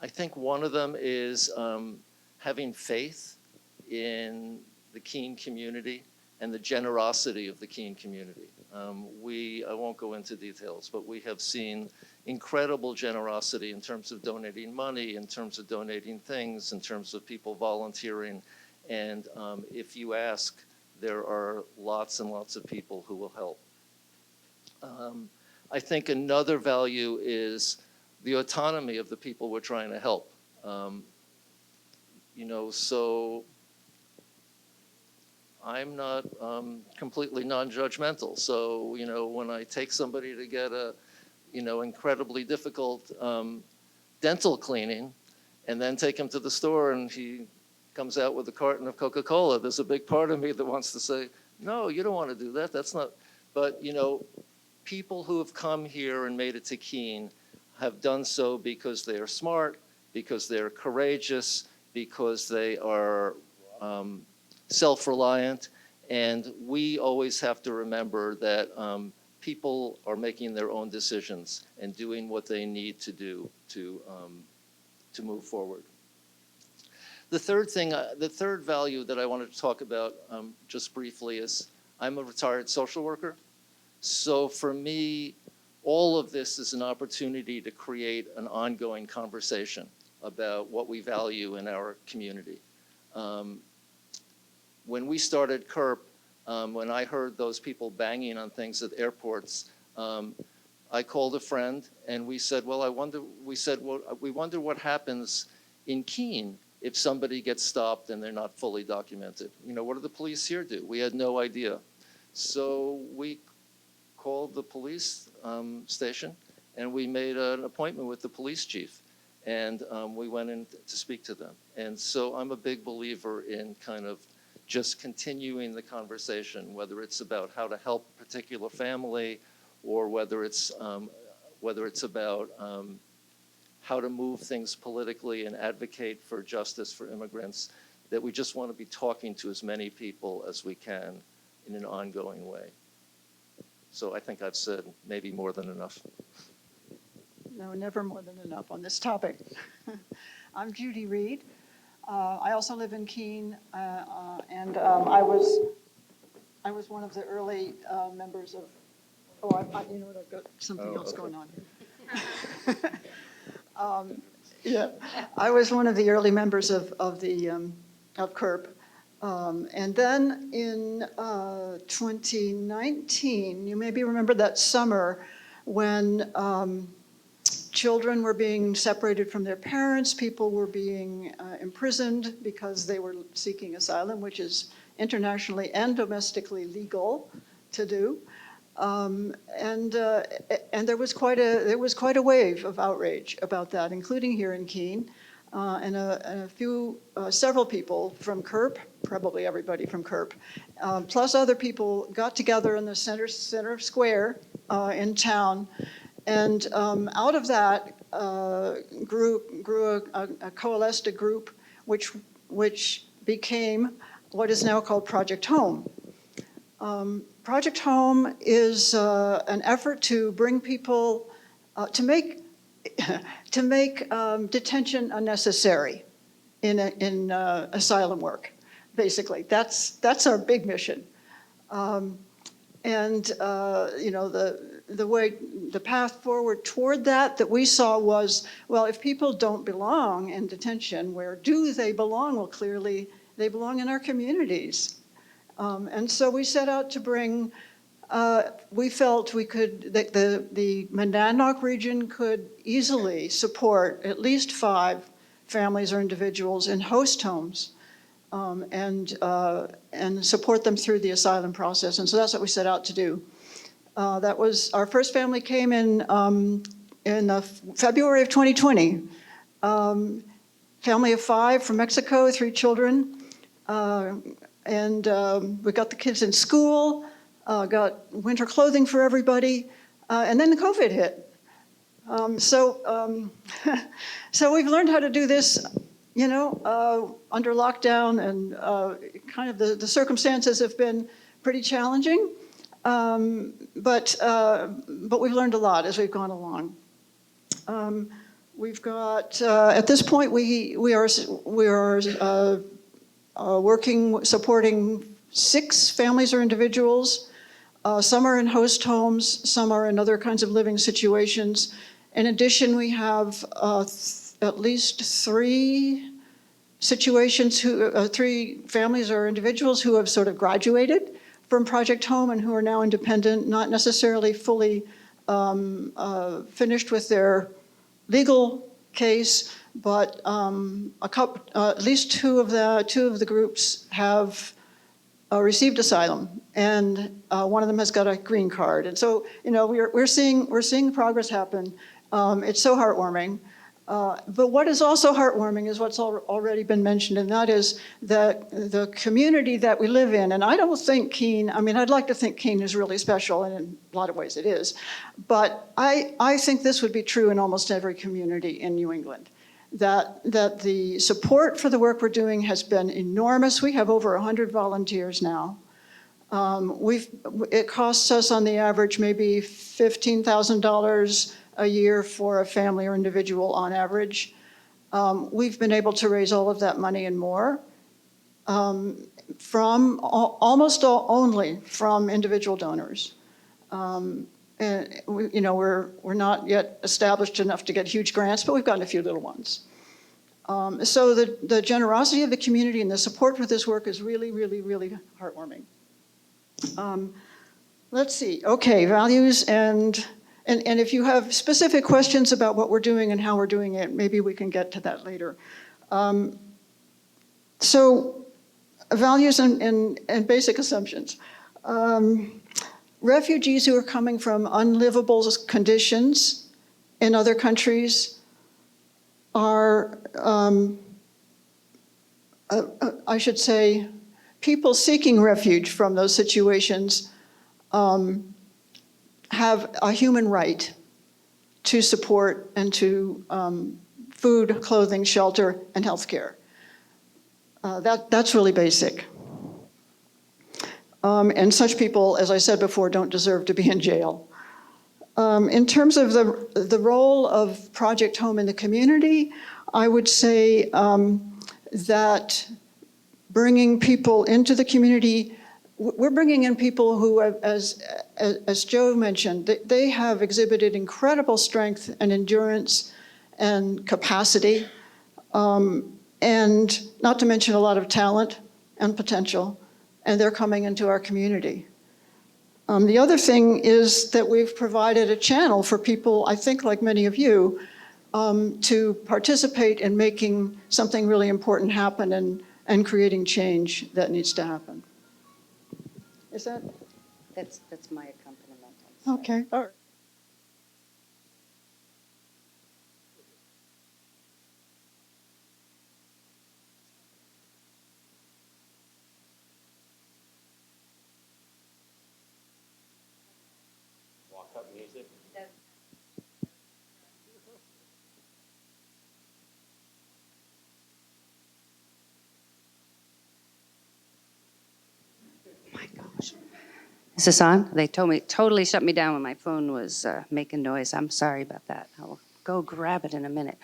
I think one of them is having faith in the Keene community and the generosity of the Keene community. I won't go into details, but we have seen incredible generosity in terms of donating money, in terms of donating things, in terms of people volunteering. And if you ask, there are lots and lots of people who will help. I think another value is the autonomy of the people we're trying to help. So I'm not completely non-judgmental. So, when I take somebody to get a, incredibly difficult dental cleaning and then take him to the store and he comes out with a carton of Coca-Cola, there's a big part of me that wants to say, no, you don't want to do that. That's not, but, people who have come here and made it to Keene have done so because they are smart, because they're courageous, because they are self-reliant, and we always have to remember that people are making their own decisions and doing what they need to do to move forward. The third value that I wanted to talk about just briefly is I'm a retired social worker. So for me, all of this is an opportunity to create an ongoing conversation about what we value in our community. When we started CURP, when I heard those people banging on things at airports, I called a friend and we said, well, we wonder what happens in Keene if somebody gets stopped and they're not fully documented. What do the police here do? We had no idea. So we called the police station and we made an appointment with the police chief. And we went in to speak to them. And so I'm a big believer in kind of just continuing the conversation, whether it's about how to help a particular family or whether it's about how to move things politically and advocate for justice for immigrants, that we just want to be talking to as many people as we can in an ongoing way. So I think I've said maybe more than enough. No, never more than enough on this topic. I'm Judy Reed. I also live in Keene, and I was one of the early members of. Oh, you know what? I've got something else going on here. Yeah, I was one of the early members of CURP, and then in 2019, you maybe remember that summer when. Children were being separated from their parents, people were being imprisoned because they were seeking asylum, which is internationally and domestically legal to do. And there was quite a wave of outrage about that, including here in Keene, and several people from CURP, probably everybody from CURP, plus other people got together in the center square in town. And out of that coalesced a group which became what is now called Project Home. Project Home is an effort to bring people, to make detention unnecessary in asylum work, basically. That's our big mission. The path forward toward that we saw was, well, if people don't belong in detention, where do they belong? Well, clearly they belong in our communities. And so we set out to bring, we felt that the Monadnock region could easily support at least 5 families or individuals in host homes. And support them through the asylum process. And so that's what we set out to do. That was, our first family came in February of 2020. Family of 5 from Mexico, 3 children. And we got the kids in school, got winter clothing for everybody, and then the COVID hit. So we've learned how to do this under lockdown, and kind of the circumstances have been pretty challenging, but we've learned a lot as we've gone along. We've got, at this point, we are working, supporting 6 families or individuals. Some are in host homes, some are in other kinds of living situations. In addition, we have at least 3 situations, 3 families or individuals who have sort of graduated from Project Home and who are now independent, not necessarily fully finished with their legal case, but at least two of the groups have received asylum, and one of them has got a green card. And so, we're seeing progress happen. It's so heartwarming. But what is also heartwarming is what's already been mentioned, and that is that the community that we live in, and I don't think Keene, I'd like to think Keene is really special, and in a lot of ways it is, but I think this would be true in almost every community in New England, that the support for the work we're doing has been enormous. We have over 100 volunteers now. It costs us on the average maybe $15,000 a year for a family or individual on average. We've been able to raise all of that money and more from only from individual donors. And we're not yet established enough to get huge grants, but we've gotten a few little ones. So the generosity of the community and the support for this work is really, really, really heartwarming. Let's see. Okay, values and if you have specific questions about what we're doing and how we're doing it, maybe we can get to that later. So values and basic assumptions. Refugees who are coming from unlivable conditions in other countries are, I should say, people seeking refuge from those situations have a human right to support and to food, clothing, shelter, and health care. That's really basic. And such people, as I said before, don't deserve to be in jail. In terms of the role of Project Home in the community, I would say that bringing people into the community, we're bringing in people who, as Joe mentioned, they have exhibited incredible strength and endurance and capacity, and not to mention a lot of talent and potential, and they're coming into our community. The other thing is that we've provided a channel for people, I think like many of you, to participate in making something really important happen and creating change that needs to happen. Is that? That's my accompaniment. Okay, all right. Walk-up music. Is this on? They told me, totally shut me down when my phone was making noise. I'm sorry about that. I'll go grab it in a minute.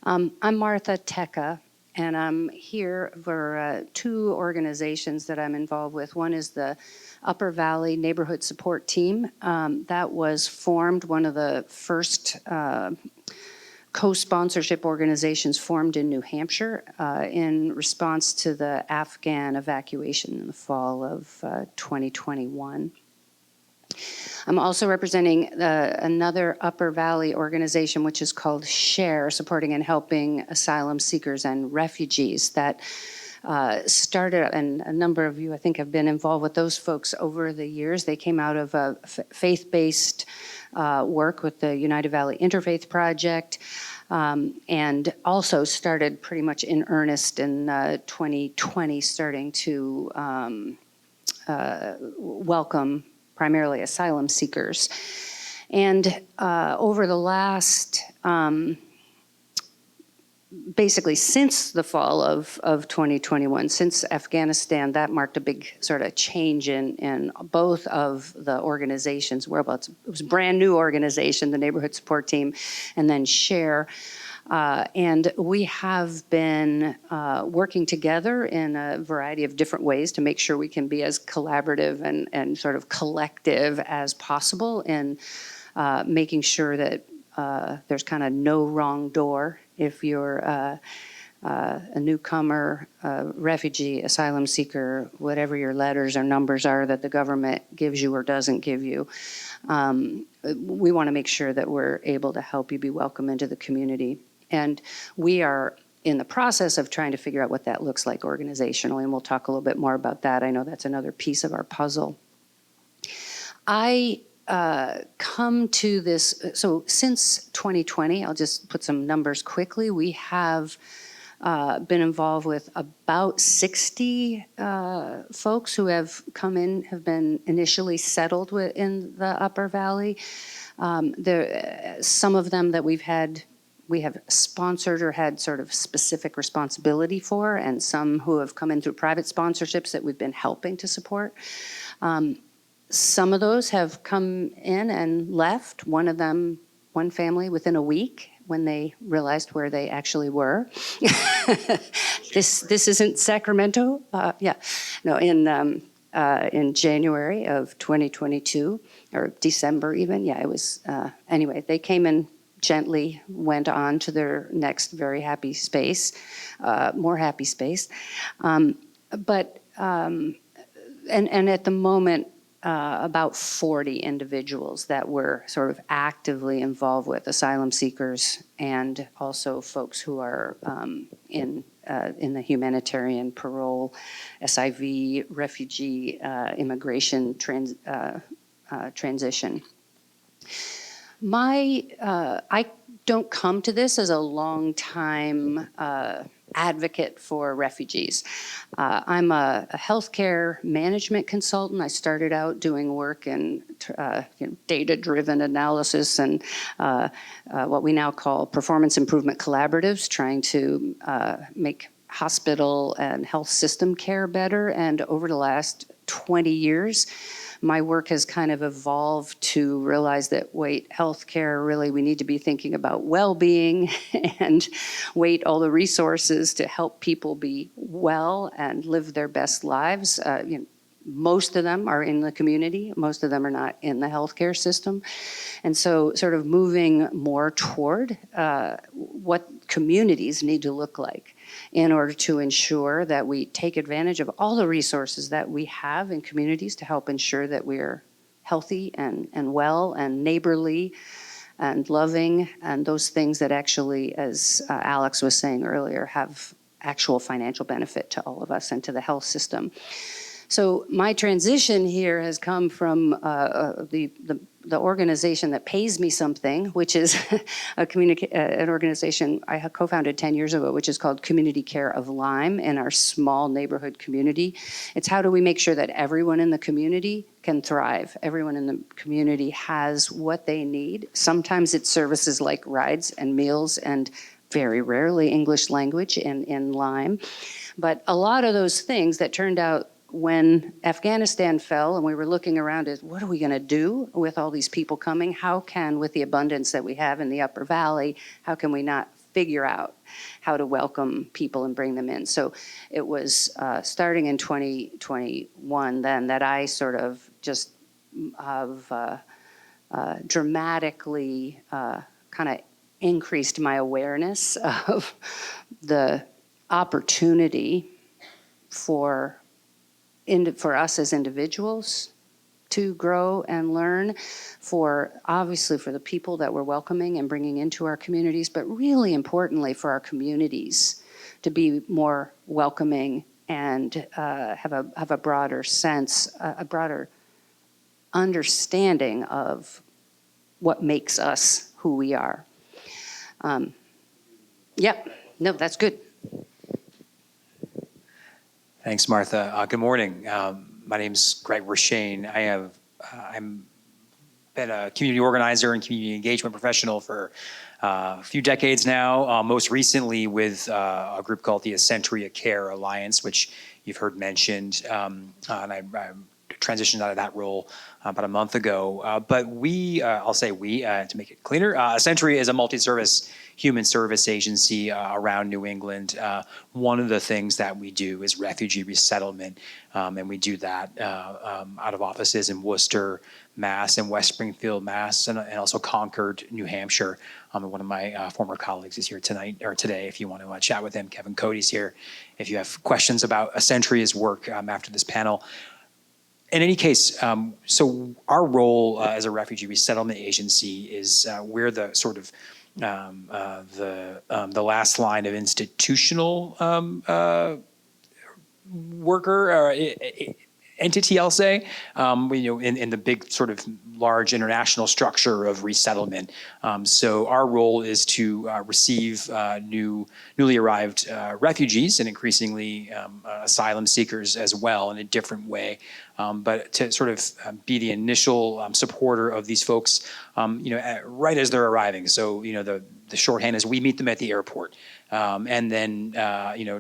I'm Martha Tecca, and I'm here for 2 organizations that I'm involved with. One is the Upper Valley Neighborhood Support Team. That was formed, one of the first co-sponsorship organizations formed in New Hampshire in response to the Afghan evacuation in the fall of 2021. I'm also representing another Upper Valley organization, which is called SHARE, supporting and helping asylum seekers and refugees. That started, and a number of you, I think, have been involved with those folks over the years. They came out of a faith-based work with the United Valley Interfaith Project, and also started pretty much in earnest in 2020, starting to welcome primarily asylum seekers. And over the last basically since the fall of 2021, since Afghanistan, that marked a big sort of change in both of the organizations. Whereabouts, it was a brand new organization, the Neighborhood Support Team, and then SHARE. And we have been working together in a variety of different ways to make sure we can be as collaborative and sort of collective as possible in making sure that there's kind of no wrong door if you're a newcomer, refugee, asylum seeker, whatever your letters or numbers are that the government gives you or doesn't give you. We want to make sure that we're able to help you be welcome into the community. And we are in the process of trying to figure out what that looks like organizationally, and we'll talk a little bit more about that. I know that's another piece of our puzzle. I come to this, so since 2020, I'll just put some numbers quickly, we have been involved with about 60 folks who have come in, have been initially settled in the Upper Valley. Some of them that we have sponsored or had sort of specific responsibility for, and some who have come in through private sponsorships that we've been helping to support. Some of those have come in and left, one family within a week when they realized where they actually were. This isn't Sacramento. In January of 2022, or December even. Yeah, it was, anyway, they came in gently, went on to their next very happy space, more happy space. And at the moment, about 40 individuals that we're sort of actively involved with, asylum seekers and also folks who are in the humanitarian parole, SIV, refugee, immigration transition. I don't come to this as a long-time advocate for refugees. I'm a healthcare management consultant. I started out doing work in data-driven analysis and what we now call performance improvement collaboratives, trying to make hospital and health system care better. And over the last 20 years, my work has kind of evolved to realize that, healthcare, really, we need to be thinking about well-being and all the resources to help people be well and live their best lives. Most of them are in the community. Most of them are not in the healthcare system. And so sort of moving more toward what communities need to look like in order to ensure that we take advantage of all the resources that we have in communities to help ensure that we're healthy and well and neighborly and loving, and those things that actually, as Alex was saying earlier, have actual financial benefit to all of us and to the health system. So my transition here has come from the organization that pays me something, which is an organization I co-founded 10 years ago, which is called Community Care of Lyme, in our small neighborhood community. It's how do we make sure that everyone in the community can thrive. Everyone in the community has what they need. Sometimes it's services like rides and meals and very rarely English language in Lyme. But a lot of those things that turned out when Afghanistan fell and we were looking around at what are we going to do with all these people coming? How can, with the abundance that we have in the Upper Valley, how can we not figure out how to welcome people and bring them in? So it was starting in 2021 then that I sort of just have dramatically kind of increased my awareness of the opportunity for us as individuals to grow and learn, obviously for the people that we're welcoming and bringing into our communities, but really importantly for our communities to be more welcoming and have a broader sense, a broader understanding of what makes us who we are. Yep, no, that's good. Thanks, Martha. Good morning. My name's Greg Rashane. I'm been a community organizer and community engagement professional for a few decades now, most recently with a group called the Centuria Care Alliance, which you've heard mentioned, and I transitioned out of that role about a month ago. But I'll say we, to make it cleaner, Centuria is a multi-service human service agency around New England. One of the things that we do is refugee resettlement, and we do that out of offices in Worcester, Mass, and West Springfield, Mass, and also Concord, New Hampshire. One of my former colleagues is here tonight or today. If you want to chat with him, Kevin Cody's here. If you have questions about Centuria's work after this panel. In any case, so our role as a refugee resettlement agency is we're the sort of the last line of institutional worker or entity, I'll say, in the big sort of large international structure of resettlement. So our role is to receive newly arrived refugees and increasingly asylum seekers as well in a different way. But to sort of be the initial supporter of these folks, right as they're arriving. So, the shorthand is we meet them at the airport, and then,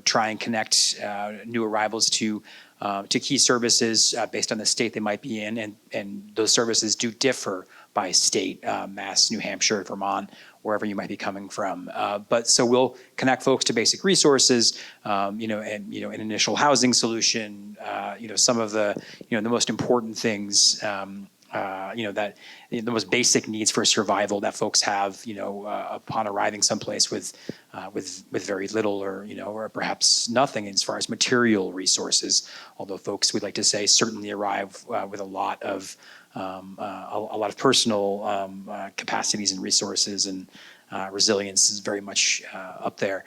try and connect new arrivals to key services based on the state they might be in, and those services do differ by state, Mass, New Hampshire, Vermont, wherever you might be coming from. But so we'll connect folks to basic resources, and an initial housing solution, some of the the most important things. That the most basic needs for survival that folks have, upon arriving someplace with very little or perhaps nothing as far as material resources. Although folks, we'd like to say, certainly arrive with a lot of personal capacities and resources, and resilience is very much up there.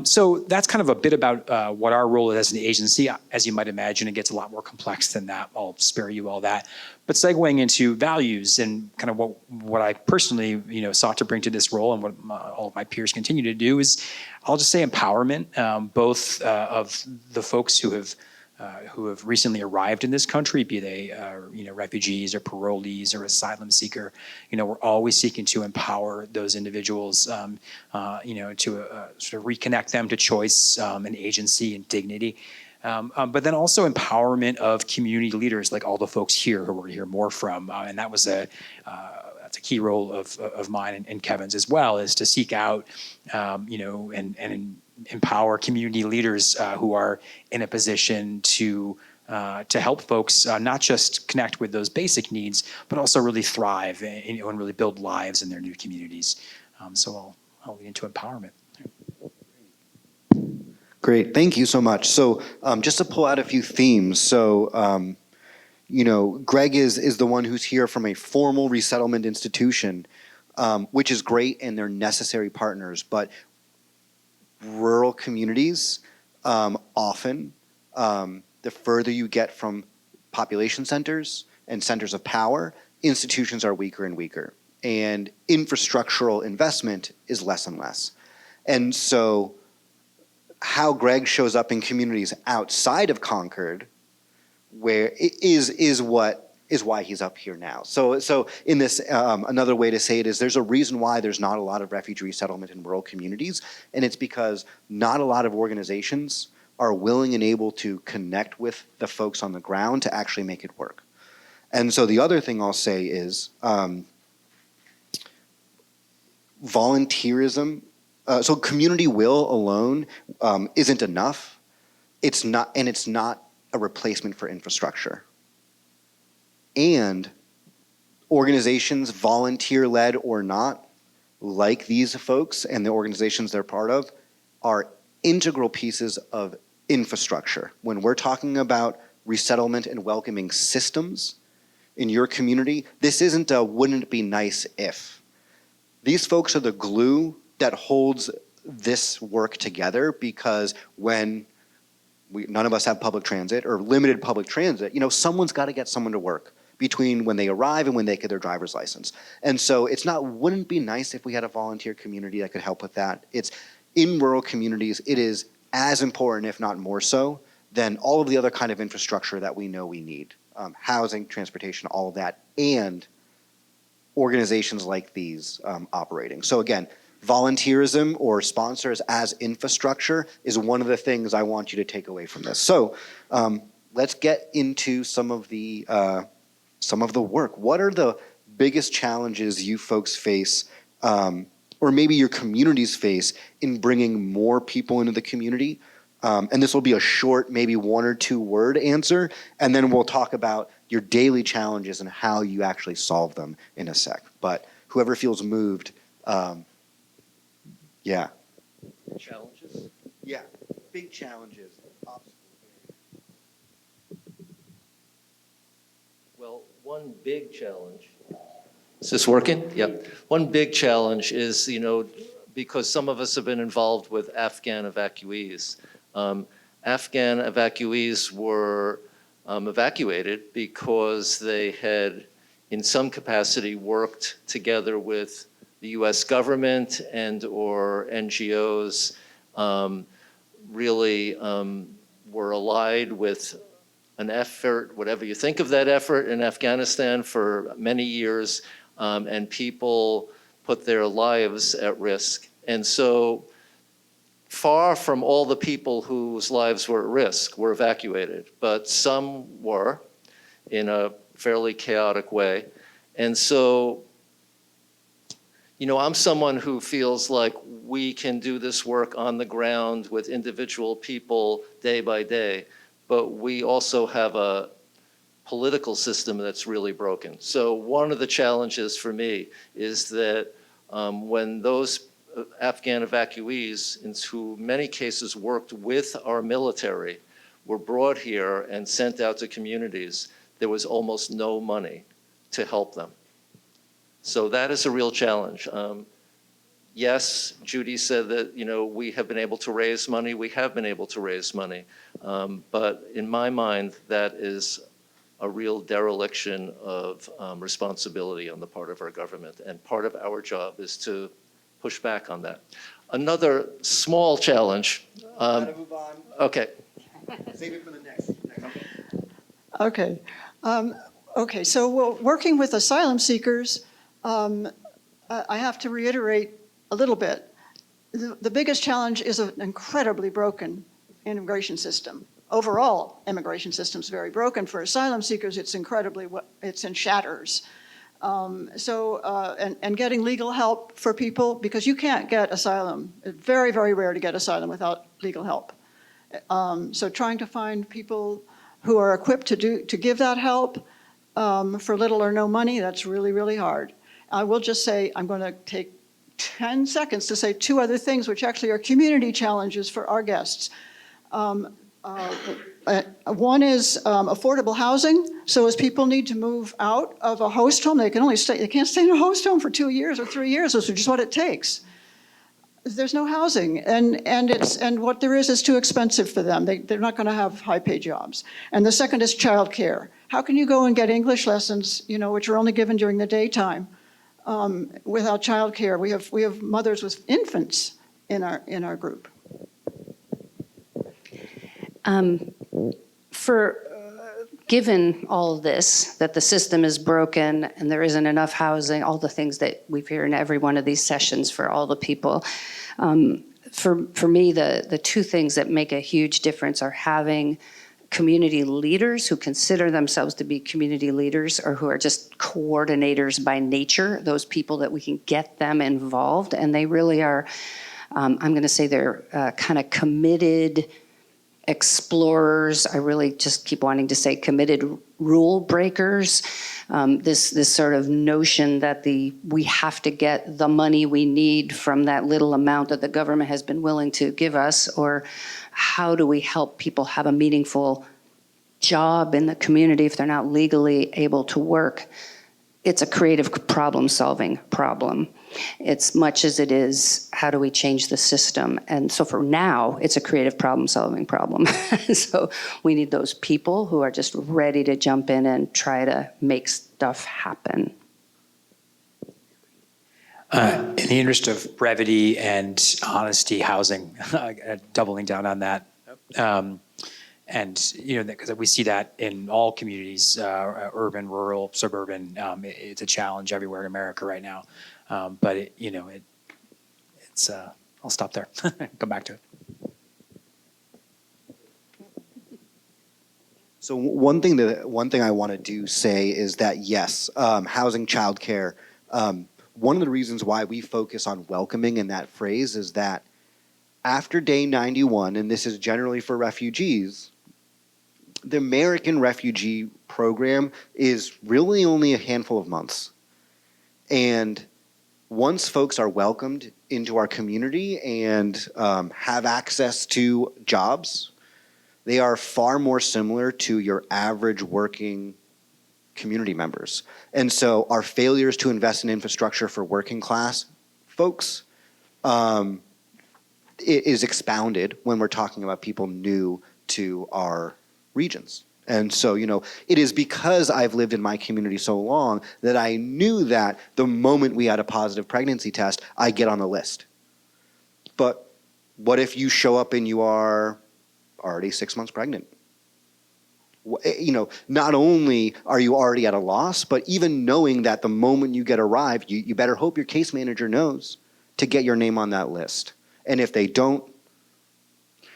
So that's kind of a bit about what our role is as an agency. As you might imagine, it gets a lot more complex than that. I'll spare you all that. But segueing into values and kind of what I personally sought to bring to this role, and what all of my peers continue to do, is I'll just say empowerment, both of the folks who have recently arrived in this country, be they refugees or parolees or asylum seeker. We're always seeking to empower those individuals, to sort of reconnect them to choice and agency and dignity. But then also empowerment of community leaders, like all the folks here who we're going to hear more from, and that's a key role of mine and Kevin's as well, is to seek out, and empower community leaders who are in a position to help folks not just connect with those basic needs, but also really thrive and really build lives in their new communities. So I'll lead into empowerment. Great, thank you so much. So just to pull out a few themes. So, Greg is the one who's here from a formal resettlement institution, which is great, and they're necessary partners. But rural communities, often, the further you get from population centers and centers of power, institutions are weaker and weaker. And infrastructural investment is less and less. And so how Greg shows up in communities outside of Concord, where is why he's up here now. So in this, another way to say it is there's a reason why there's not a lot of refugee settlement in rural communities, and it's because not a lot of organizations are willing and able to connect with the folks on the ground to actually make it work. And so the other thing I'll say is volunteerism. So community will alone isn't enough. It's not a replacement for infrastructure. And organizations, volunteer-led or not, like these folks and the organizations they're part of, are integral pieces of infrastructure. When we're talking about resettlement and welcoming systems in your community, this isn't a wouldn't it be nice if. These folks are the glue that holds this work together, because when none of us have public transit or limited public transit, someone's got to get someone to work between when they arrive and when they get their driver's license. And so it's not, wouldn't it be nice if we had a volunteer community that could help with that? It's in rural communities, it is as important, if not more so, than all of the other kind of infrastructure that we know we need. Housing, transportation, all of that, and organizations like these operating. So again, volunteerism or sponsors as infrastructure is one of the things I want you to take away from this. So let's get into some of the work. What are the biggest challenges you folks face, or maybe your communities face, in bringing more people into the community? And this will be a short, maybe 1 or 2 word answer, and then we'll talk about your daily challenges and how you actually solve them in a sec. But whoever feels moved, yeah. Challenges? Yeah, big challenges, obstacles. Well, one big challenge. Is this working? Yep. One big challenge is, because some of us have been involved with Afghan evacuees. Afghan evacuees were evacuated because they had, in some capacity, worked together with the U.S. government and or NGOs, really were allied with an effort, whatever you think of that effort, in Afghanistan for many years, and people put their lives at risk. And so far from all the people whose lives were at risk were evacuated, but some were in a fairly chaotic way. And so, I'm someone who feels like we can do this work on the ground with individual people day by day, but we also have a political system that's really broken. So one of the challenges for me is that when those Afghan evacuees, in who many cases worked with our military, were brought here and sent out to communities, there was almost no money to help them. So that is a real challenge. Yes, Judy said that, we have been able to raise money. We have been able to raise money. But in my mind, that is a real dereliction of responsibility on the part of our government. And part of our job is to push back on that. Another small challenge. Gotta move on. Okay. Save it for the next. Okay. Okay, so working with asylum seekers, I have to reiterate a little bit. The biggest challenge is an incredibly broken immigration system. Overall, immigration system is very broken. For asylum seekers, it's in shatters. And getting legal help for people, because you can't get asylum. It's very, very rare to get asylum without legal help. So trying to find people who are equipped to give that help for little or no money, that's really, really hard. I will just say, I'm going to take 10 seconds to say 2 other things, which actually are community challenges for our guests. One is affordable housing. So as people need to move out of a host home, they can't stay in a host home for 2 years or 3 years, which is what it takes. There's no housing, and what there is too expensive for them. They're not going to have high-paid jobs. And the second is childcare. How can you go and get English lessons, which are only given during the daytime, without childcare? We have mothers with infants in our group. Given all of this, that the system is broken and there isn't enough housing, all the things that we've heard in every one of these sessions for all the people, for me, the 2 things that make a huge difference are having community leaders who consider themselves to be community leaders or who are just coordinators by nature, those people that we can get them involved. And they really are, I'm going to say they're kind of committed explorers. I really just keep wanting to say committed rule breakers. This sort of notion that we have to get the money we need from that little amount that the government has been willing to give us, or how do we help people have a meaningful job in the community if they're not legally able to work? It's a creative problem-solving problem. It's much as it is, how do we change the system? And so for now, it's a creative problem-solving problem. So we need those people who are just ready to jump in and try to make stuff happen. In the interest of brevity and honesty, housing, doubling down on that. And, because we see that in all communities, urban, rural, suburban, it's a challenge everywhere in America right now. But it's I'll stop there. Come back to it. So one thing I want to say is that yes, housing, childcare. One of the reasons why we focus on welcoming in that phrase is that after day 91, and this is generally for refugees, the American refugee program is really only a handful of months. And once folks are welcomed into our community and have access to jobs, they are far more similar to your average working community members. And so our failures to invest in infrastructure for working class folks is expounded when we're talking about people new to our regions. And so, it is because I've lived in my community so long that I knew that the moment we had a positive pregnancy test, I get on the list. But what if you show up and you are already 6 months pregnant? Not only are you already at a loss, but even knowing that the moment you get arrived, you better hope your case manager knows to get your name on that list. And if they don't,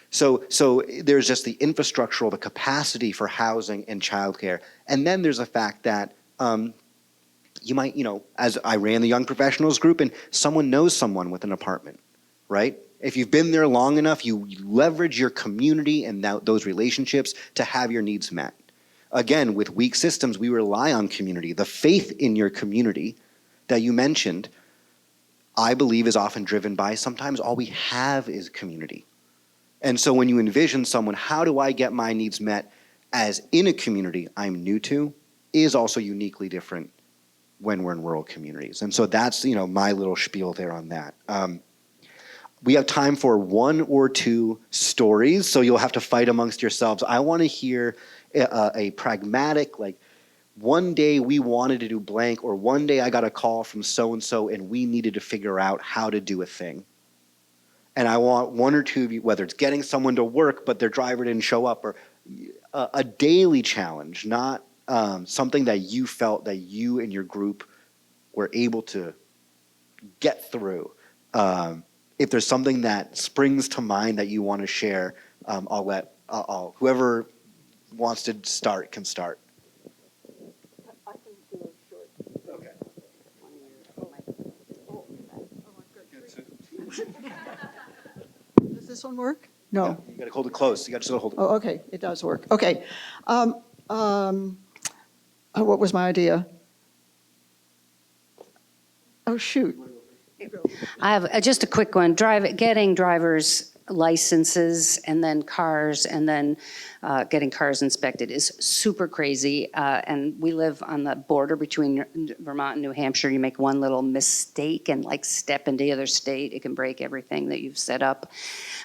so there's just the infrastructural, the capacity for housing and childcare. And then there's the fact that you might, as I ran the young professionals group, and someone knows someone with an apartment, right? If you've been there long enough, you leverage your community and those relationships to have your needs met. Again, with weak systems, we rely on community. The faith in your community that you mentioned, I believe, is often driven by sometimes all we have is community. And so when you envision someone, how do I get my needs met as in a community I'm new to, is also uniquely different when we're in rural communities. And so that's, my little spiel there on that. We have time for one or two stories, so you'll have to fight amongst yourselves. I want to hear a pragmatic, like, one day we wanted to do blank, or one day I got a call from so-and-so and we needed to figure out how to do a thing. And I want one or two of you, whether it's getting someone to work but their driver didn't show up, or a daily challenge, not something that you felt that you and your group were able to get through. If there's something that springs to mind that you want to share, I'll whoever wants to start can start. I can do a short. Okay. Does this one work? No. You got to hold it close. You got to just hold it. Oh, okay, it does work. Okay. What was my idea? Oh, shoot. I have just a quick one. Getting driver's licenses and then cars and then getting cars inspected is super crazy. And we live on the border between Vermont and New Hampshire. You make one little mistake and step into the other state, it can break everything that you've set up.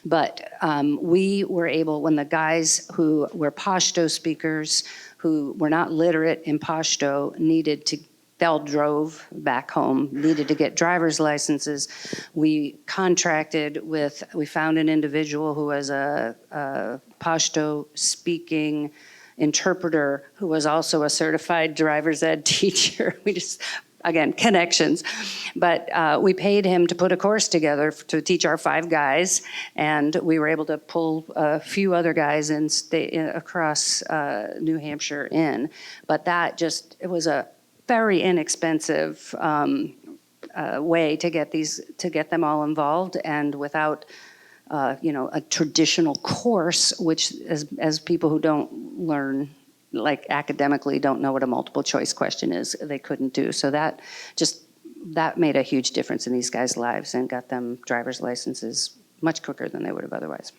But we were able, when the guys who were Pashto speakers, who were not literate in Pashto, drove back home, needed to get driver's licenses. We found an individual who was a Pashto speaking interpreter who was also a certified driver's ed teacher. Again, connections. But we paid him to put a course together to teach our 5 guys, and we were able to pull a few other guys across New Hampshire in. But it was a very inexpensive way to get them all involved, and without a traditional course, which as people who don't learn academically don't know what a multiple choice question is, they couldn't do. So that made a huge difference in these guys' lives and got them driver's licenses much quicker than they would have otherwise.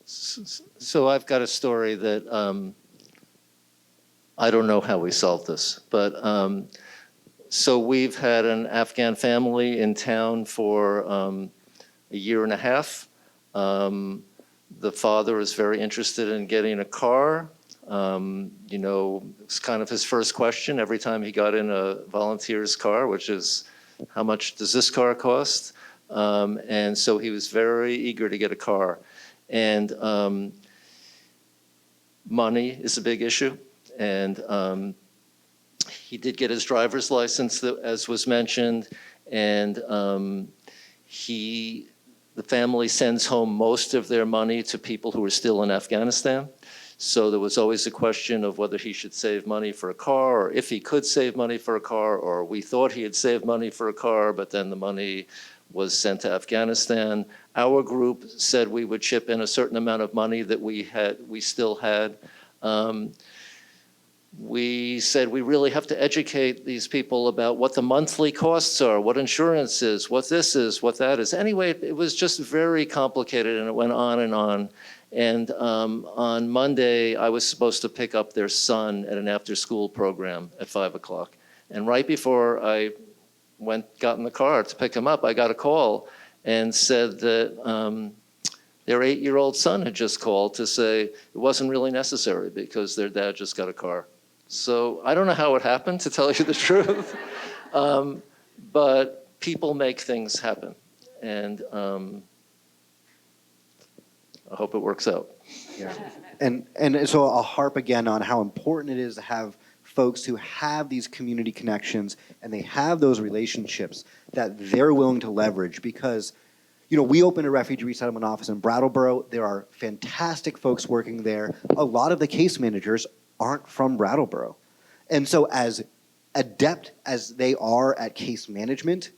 So I've got a story that I don't know how we solved this, but so we've had an Afghan family in town for a year and a half. The father is very interested in getting a car. It's kind of his first question every time he got in a volunteer's car, which is, how much does this car cost? And so he was very eager to get a car. And money is a big issue. And he did get his driver's license, as was mentioned, and the family sends home most of their money to people who are still in Afghanistan. So there was always a question of whether he should save money for a car, or if he could save money for a car, or we thought he had saved money for a car, but then the money was sent to Afghanistan. Our group said we would chip in a certain amount of money that we still had. We said we really have to educate these people about what the monthly costs are, what insurance is, what this is, what that is. Anyway, it was just very complicated, and it went on and on. And on Monday, I was supposed to pick up their son at an after-school program at 5 o'clock. And right before I got in the car to pick him up, I got a call and said that their 8-year-old son had just called to say it wasn't really necessary because their dad just got a car. So I don't know how it happened, to tell you the truth, but people make things happen, and I hope it works out. Yeah. And so I'll harp again on how important it is to have folks who have these community connections and they have those relationships that they're willing to leverage, because we opened a refugee resettlement office in Brattleboro. There are fantastic folks working there. A lot of the case managers aren't from Brattleboro. And so as adept as they are at case management,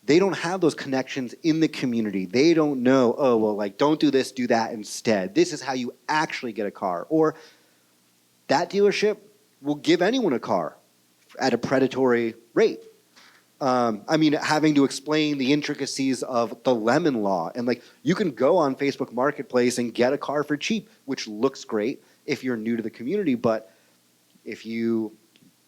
they don't have those connections in the community. They don't know, oh, well, like, don't do this, do that instead. This is how you actually get a car. Or that dealership will give anyone a car at a predatory rate. Having to explain the intricacies of the lemon law. And you can go on Facebook Marketplace and get a car for cheap, which looks great if you're new to the community. But if you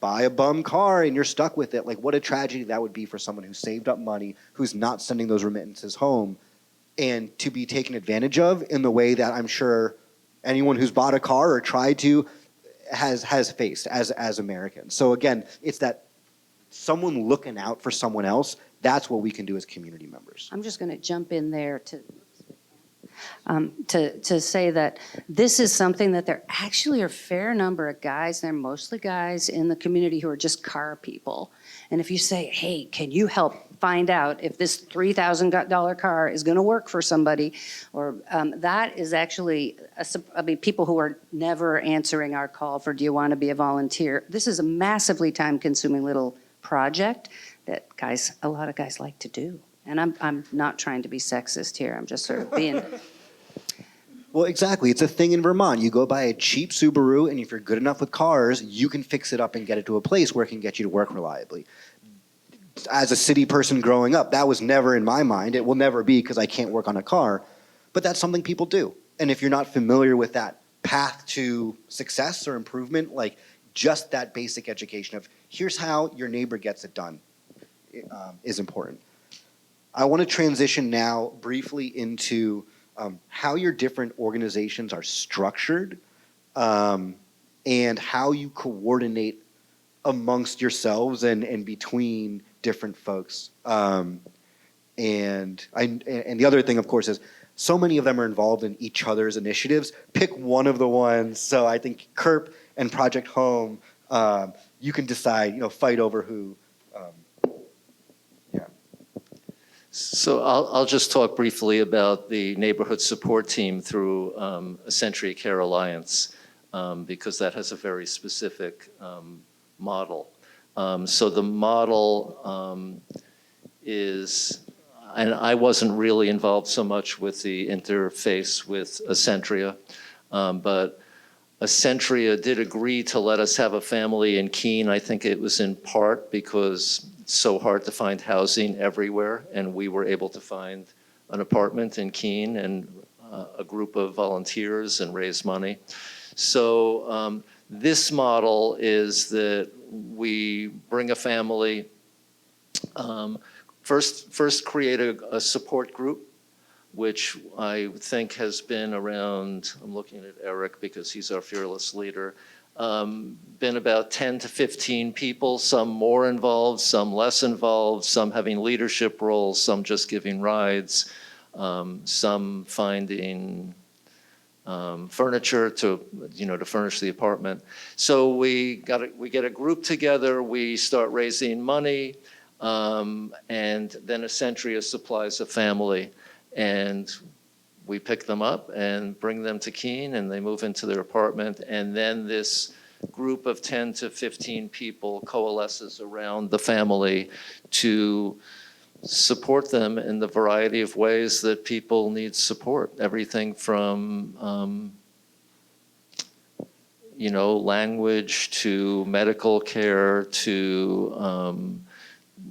buy a bum car and you're stuck with it, what a tragedy that would be for someone who saved up money, who's not sending those remittances home, and to be taken advantage of in the way that I'm sure anyone who's bought a car or tried to has faced as Americans. So again, it's that someone looking out for someone else. That's what we can do as community members. I'm just going to jump in there to say that this is something that there actually are a fair number of guys, they're mostly guys in the community who are just car people. And if you say, hey, can you help find out if this $3,000 car is going to work for somebody, or that is actually, people who are never answering our call for, do you want to be a volunteer? This is a massively time-consuming little project that a lot of guys like to do. And I'm not trying to be sexist here. I'm just sort of being. Well, exactly. It's a thing in Vermont. You go buy a cheap Subaru, and if you're good enough with cars, you can fix it up and get it to a place where it can get you to work reliably. As a city person growing up, that was never in my mind. It will never be, because I can't work on a car. But that's something people do. And if you're not familiar with that path to success or improvement, just that basic education of here's how your neighbor gets it done is important. I want to transition now briefly into how your different organizations are structured and how you coordinate amongst yourselves and between different folks. And the other thing, of course, is so many of them are involved in each other's initiatives. Pick one of the ones. So I think KERP and Project Home, you can decide, fight over who. So I'll just talk briefly about the neighborhood support team through a Century Care Alliance, because that has a very specific model. So the model is, and I wasn't really involved so much with the interface with Accentria, but Accentria did agree to let us have a family in Keene. I think it was in part because it's so hard to find housing everywhere, and we were able to find an apartment in Keene and a group of volunteers and raise money. So this model is that we bring a family, first create a support group, which I think has been around, I'm looking at Eric because he's our fearless leader, been about 10 to 15 people, some more involved, some less involved, some having leadership roles, some just giving rides, some finding furniture to furnish the apartment. So we get a group together, we start raising money. and then Essentia supplies a family, and we pick them up and bring them to Keene, and they move into their apartment, and then this group of 10 to 15 people coalesces around the family to support them in the variety of ways that people need support. Everything from language to medical care to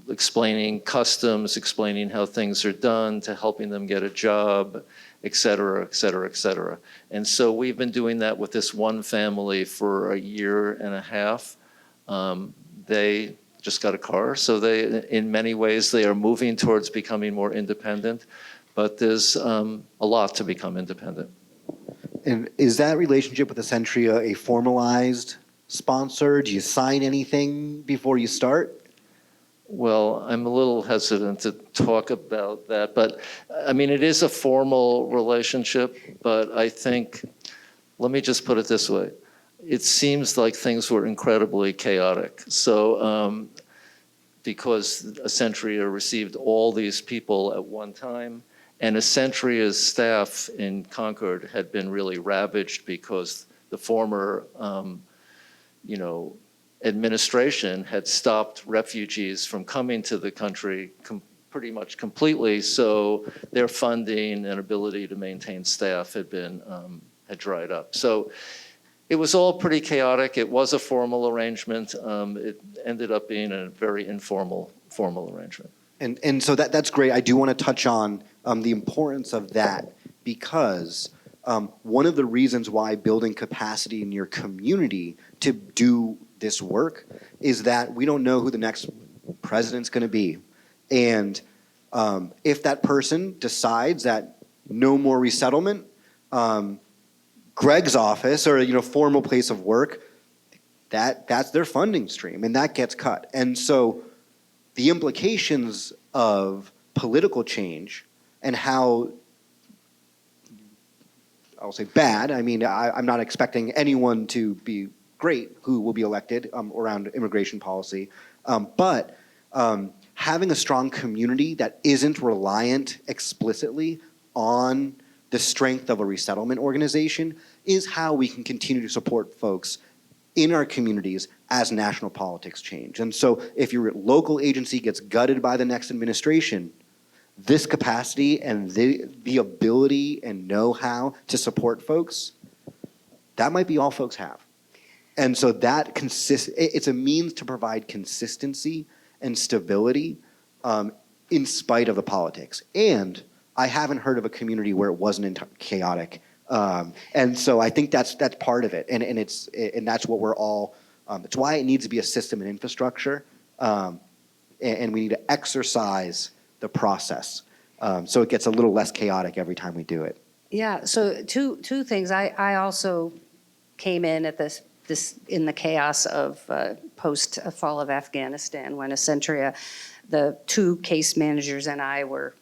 explaining customs, explaining how things are done, to helping them get a job, et cetera, et cetera, et cetera. And so we've been doing that with this one family for a year and a half. They just got a car, so in many ways, they are moving towards becoming more independent, but there's a lot to become independent. And is that relationship with Essentia a formalized sponsor? Do you sign anything before you start? Well, I'm a little hesitant to talk about that, but I mean, it is a formal relationship, but I think, let me just put it this way. It seems like things were incredibly chaotic. So, because Essentia received all these people at one time, and Essentria's staff in Concord had been really ravaged because the former, administration had stopped refugees from coming to the country pretty much completely. So their funding and ability to maintain staff had dried up. So it was all pretty chaotic. It was a formal arrangement. It ended up being a very informal arrangement. And so that's great. I do want to touch on the importance of that, because one of the reasons why building capacity in your community to do this work is that we don't know who the next president's going to be. And if that person decides that no more resettlement, Greg's office or formal place of work, that's their funding stream, and that gets cut. And so the implications of political change and how, I'll say bad, I mean, I'm not expecting anyone to be great who will be elected around immigration policy, but having a strong community that isn't reliant explicitly on the strength of a resettlement organization is how we can continue to support folks in our communities as national politics change. And so if your local agency gets gutted by the next administration, this capacity and the ability and know-how to support folks, that might be all folks have. And so it's a means to provide consistency and stability in spite of the politics. And I haven't heard of a community where it wasn't chaotic. And so I think that's part of it. And that's what we're all, it's why it needs to be a system and infrastructure. And we need to exercise the process. So it gets a little less chaotic every time we do it. Yeah, so two things. I also came in at this in the chaos of post fall of Afghanistan, when Essentia, the two case managers and I were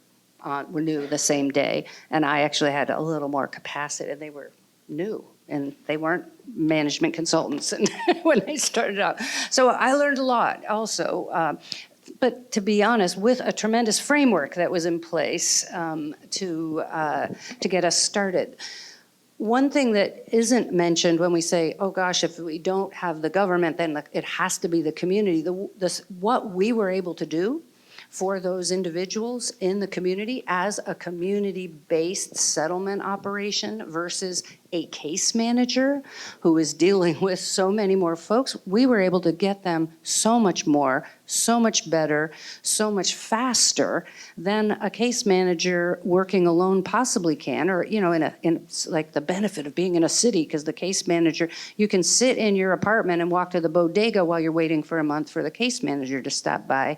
new the same day, and I actually had a little more capacity, and they were new, and they weren't management consultants when they started out. So I learned a lot also. But to be honest, with a tremendous framework that was in place to get us started. One thing that isn't mentioned when we say, oh gosh, if we don't have the government, then it has to be the community. What we were able to do for those individuals in the community as a community-based settlement operation versus a case manager who is dealing with so many more folks, we were able to get them so much more, so much better, so much faster than a case manager working alone possibly can, or in like the benefit of being in a city, because the case manager, you can sit in your apartment and walk to the bodega while you're waiting for a month for the case manager to stop by.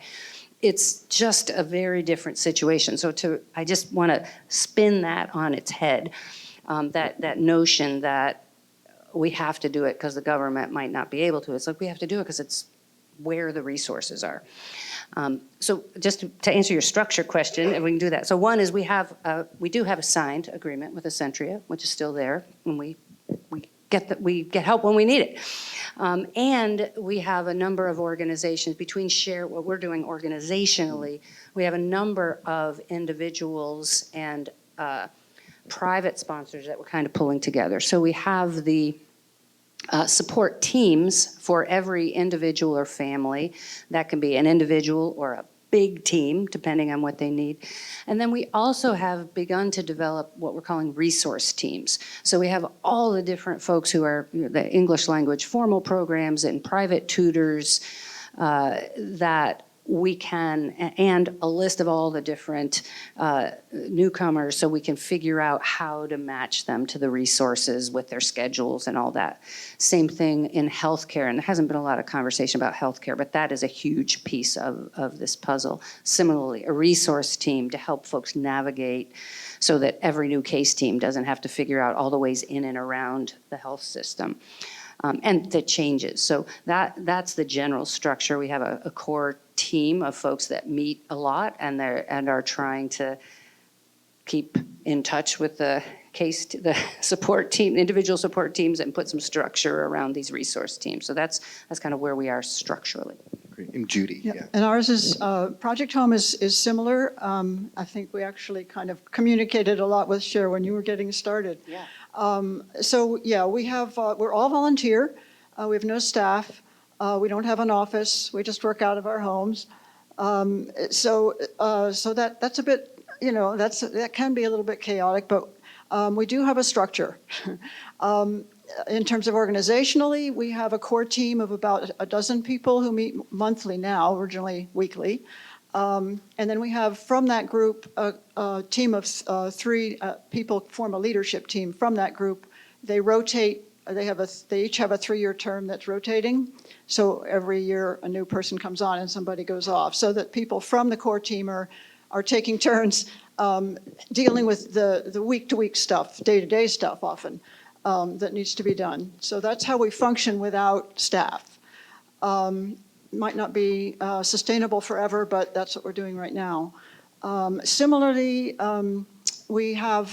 It's just a very different situation. So I just want to spin that on its head, that notion that we have to do it because the government might not be able to. It's like we have to do it because it's where the resources are. So just to answer your structure question, if we can do that. So one is we do have a signed agreement with Essentia, which is still there, and we we get help when we need it. And we have a number of organizations between what we're doing organizationally. We have a number of individuals and private sponsors that we're kind of pulling together. So we have the support teams for every individual or family. That can be an individual or a big team, depending on what they need. And then we also have begun to develop what we're calling resource teams. So we have all the different folks who are the English language formal programs and private tutors that we can, and a list of all the different newcomers so we can figure out how to match them to the resources with their schedules and all that. Same thing in healthcare, and there hasn't been a lot of conversation about healthcare, but that is a huge piece of this puzzle. Similarly, a resource team to help folks navigate so that every new case team doesn't have to figure out all the ways in and around the health system. And the changes. So that's the general structure. We have a core team of folks that meet a lot and are trying to keep in touch with the support team, individual support teams, and put some structure around these resource teams. So that's kind of where we are structurally. Great. And Judy, yeah. And ours is, Project Home is similar. I think we actually kind of communicated a lot with Cher when you were getting started. Yeah. So yeah, we're all volunteer. We have no staff. We don't have an office. We just work out of our homes. So that's a bit, that can be a little bit chaotic, but we do have a structure. In terms of organizationally, we have a core team of about a dozen people who meet monthly now, originally weekly. And then we have from that group a team of three people form a leadership team. From that group, they rotate. They each have a 3-year term that's rotating. So every year a new person comes on and somebody goes off. So that people from the core team are taking turns dealing with the week-to-week stuff, day-to-day stuff often that needs to be done. So that's how we function without staff. Might not be sustainable forever, but that's what we're doing right now. Similarly, we have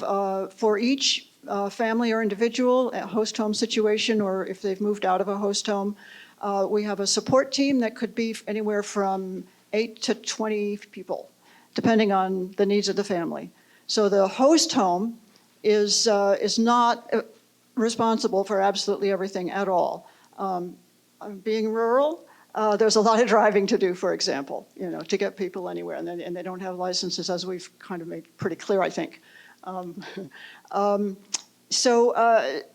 for each family or individual, a host home situation, or if they've moved out of a host home, we have a support team that could be anywhere from 8 to 20 people, depending on the needs of the family. So the host home is not responsible for absolutely everything at all. Being rural, there's a lot of driving to do, for example, to get people anywhere, and they don't have licenses, as we've kind of made pretty clear, I think. So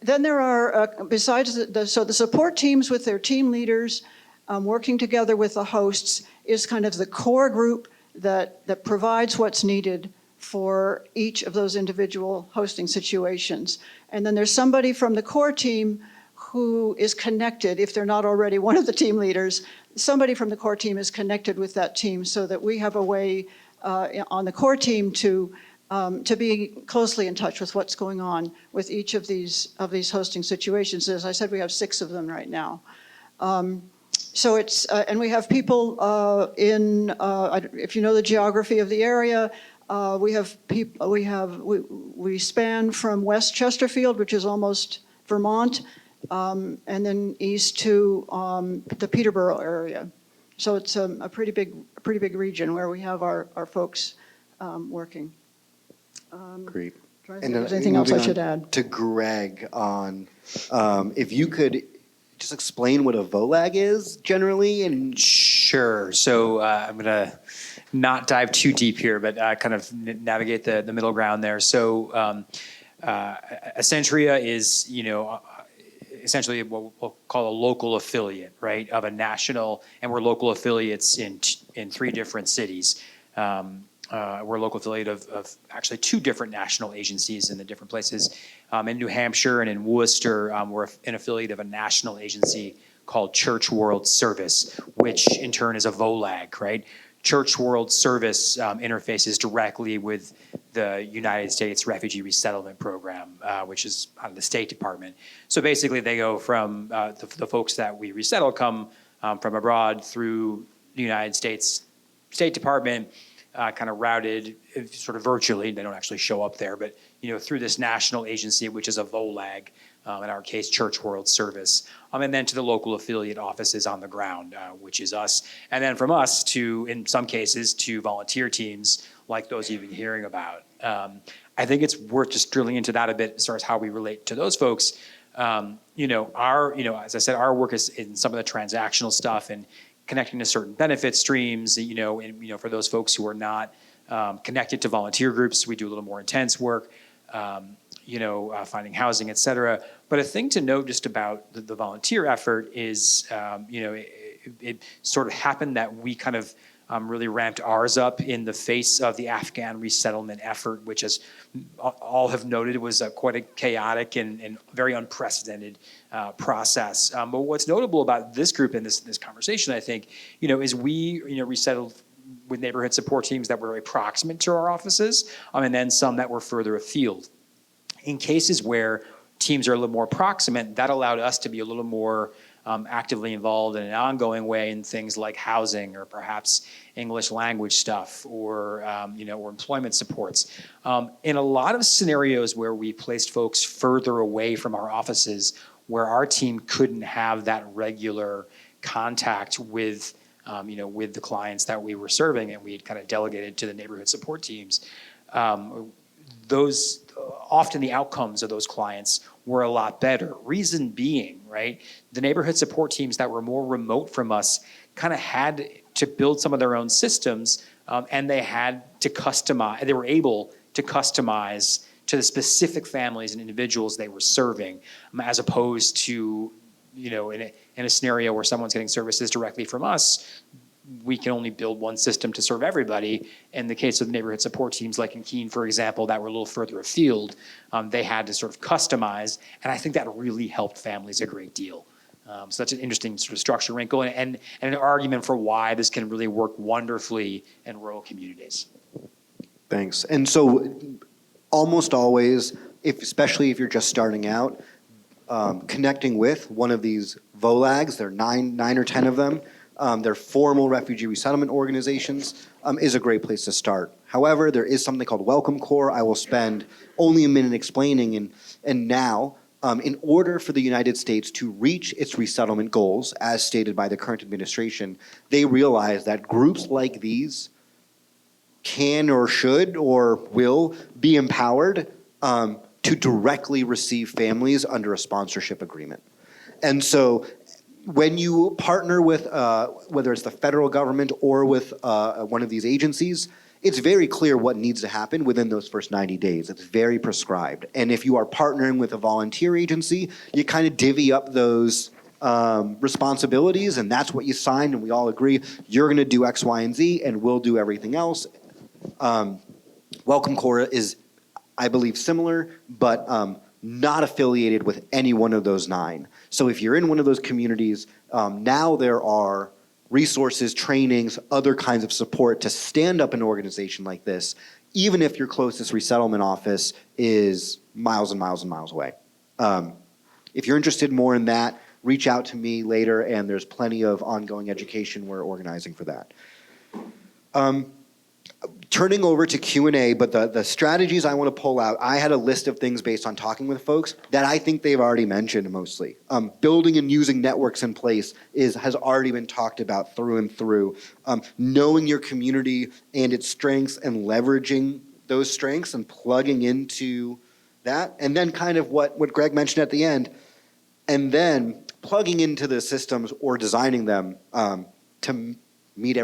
then there are, besides the support teams with their team leaders working together with the hosts is kind of the core group that provides what's needed for each of those individual hosting situations. And then there's somebody from the core team who is connected, if they're not already one of the team leaders, somebody from the core team is connected with that team so that we have a way on the core team to be closely in touch with what's going on with each of these hosting situations. As I said, we have 6 of them right now. So it's, and we have people if you know the geography of the area, we span from West Chesterfield, which is almost Vermont, and then east to the Peterborough area. So it's a pretty big region where we have our folks working. Great. And there's anything else I should add? To Greg on, if you could just explain what a VOLAG is generally and. Sure. So I'm going to not dive too deep here, but kind of navigate the middle ground there. So Accentria is, essentially what we'll call a local affiliate, right, of a national, and we're local affiliates in 3 different cities. We're a local affiliate of actually 2 different national agencies in the different places. In New Hampshire and in Worcester, we're an affiliate of a national agency called Church World Service, which in turn is a VOLAG, right? Church World Service interfaces directly with the United States Refugee Resettlement Program, which is out of the State Department. So basically they go from the folks that we resettle come from abroad through the United States State Department, kind of routed sort of virtually. They don't actually show up there, but through this national agency, which is a VOLAG, in our case, Church World Service, and then to the local affiliate offices on the ground, which is us, and then from us to, in some cases, to volunteer teams like those you've been hearing about. I think it's worth just drilling into that a bit as far as how we relate to those folks. As I said, our work is in some of the transactional stuff and connecting to certain benefit streams, for those folks who are not connected to volunteer groups, we do a little more intense work, finding housing, et cetera. But a thing to note just about the volunteer effort is, it sort of happened that we kind of really ramped ours up in the face of the Afghan resettlement effort, which, as all have noted, was quite a chaotic and very unprecedented process. But what's notable about this group in this conversation, I think, is we resettled with neighborhood support teams that were very proximate to our offices, and then some that were further afield. In cases where teams are a little more proximate, that allowed us to be a little more actively involved in an ongoing way in things like housing or perhaps English language stuff or employment supports. In a lot of scenarios where we placed folks further away from our offices, where our team couldn't have that regular contact with the clients that we were serving, and we had kind of delegated to the neighborhood support teams, those often the outcomes of those clients were a lot better. Reason being, right, the neighborhood support teams that were more remote from us kind of had to build some of their own systems, and they had to customize. They were able to customize to the specific families and individuals they were serving, as opposed to in a scenario where someone's getting services directly from us, we can only build one system to serve everybody. In the case of the neighborhood support teams, like in Keene, for example, that were a little further afield, they had to sort of customize, and I think that really helped families a great deal. So that's an interesting sort of structure wrinkle and an argument for why this can really work wonderfully in rural communities. Thanks. And so almost always, especially if you're just starting out, connecting with one of these VOLAGs, there are nine or 10 of them, they're formal refugee resettlement organizations, is a great place to start. However, there is something called Welcome Corps. I will spend only a minute explaining, and now, in order for the United States to reach its resettlement goals, as stated by the current administration, they realize that groups like these can or should or will be empowered to directly receive families under a sponsorship agreement. And so when you partner with, whether it's the federal government or with one of these agencies, it's very clear what needs to happen within those first 90 days. It's very prescribed. And if you are partnering with a volunteer agency, you kind of divvy up those responsibilities, and that's what you signed, and we all agree, you're gonna do X, Y, and Z, and we'll do everything else. Welcome Corps is, I believe, similar, but not affiliated with any one of those 9. So if you're in one of those communities, now there are resources, trainings, other kinds of support to stand up an organization like this, even if your closest resettlement office is miles and miles and miles away. If you're interested more in that, reach out to me later, and there's plenty of ongoing education we're organizing for that. Turning over to Q&A, but the strategies I want to pull out, I had a list of things based on talking with folks that I think they've already mentioned mostly. Building and using networks in place has already been talked about through and through. Knowing your community and its strengths and leveraging those strengths and plugging into that. And then kind of what Greg mentioned at the end, and then plugging into the systems or designing them to meet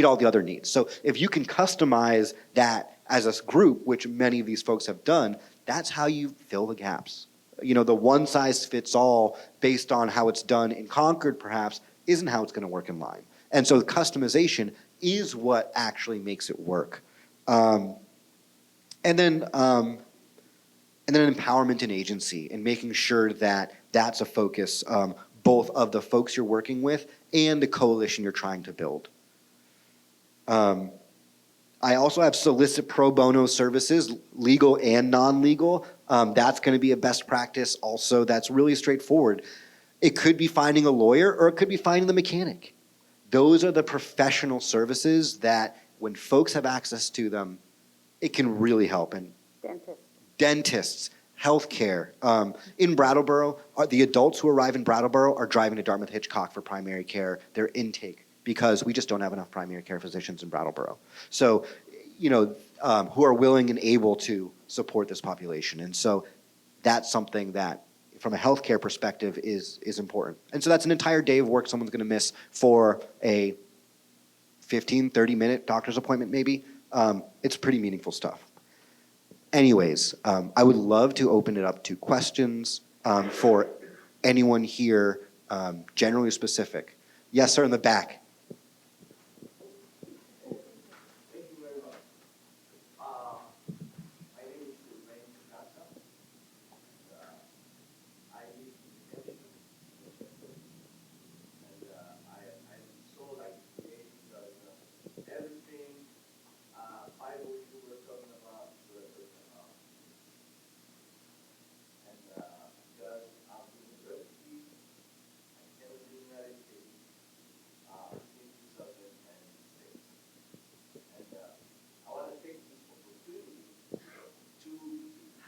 all the other needs. So if you can customize that as a group, which many of these folks have done, that's how you fill the gaps. The one size fits all based on how it's done in Concord perhaps isn't how it's going to work in Lyme. And so the customization is what actually makes it work. And then empowerment and agency, and making sure that that's a focus both of the folks you're working with and the coalition you're trying to build. I also have solicit pro bono services, legal and non-legal. That's going to be a best practice also. That's really straightforward. It could be finding a lawyer, or it could be finding the mechanic. Those are the professional services that when folks have access to them, it can really help. And dentists, healthcare. In Brattleboro, the adults who arrive in Brattleboro are driving to Dartmouth Hitchcock for primary care, their intake, because we just don't have enough primary care physicians in Brattleboro. So, who are willing and able to support this population. And so that's something that, from a healthcare perspective, is important. And so that's an entire day of work someone's going to miss for a 15, 30-minute doctor's appointment maybe. It's pretty meaningful stuff. Anyways, I would love to open it up to questions for anyone here, generally specific. Yes, sir, in the back.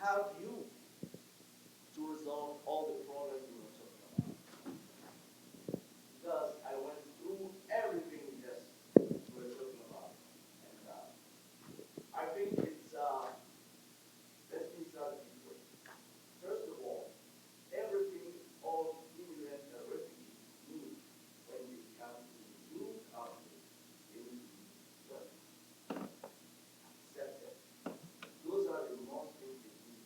Have you to resolve all the problems you were talking about? Because I went through everything you just were talking about. And I think it's, let me start this way. First of all, everything all immigrants and refugees need when they come to the new country, they need to be welcome, accepted. Those are the most things they need.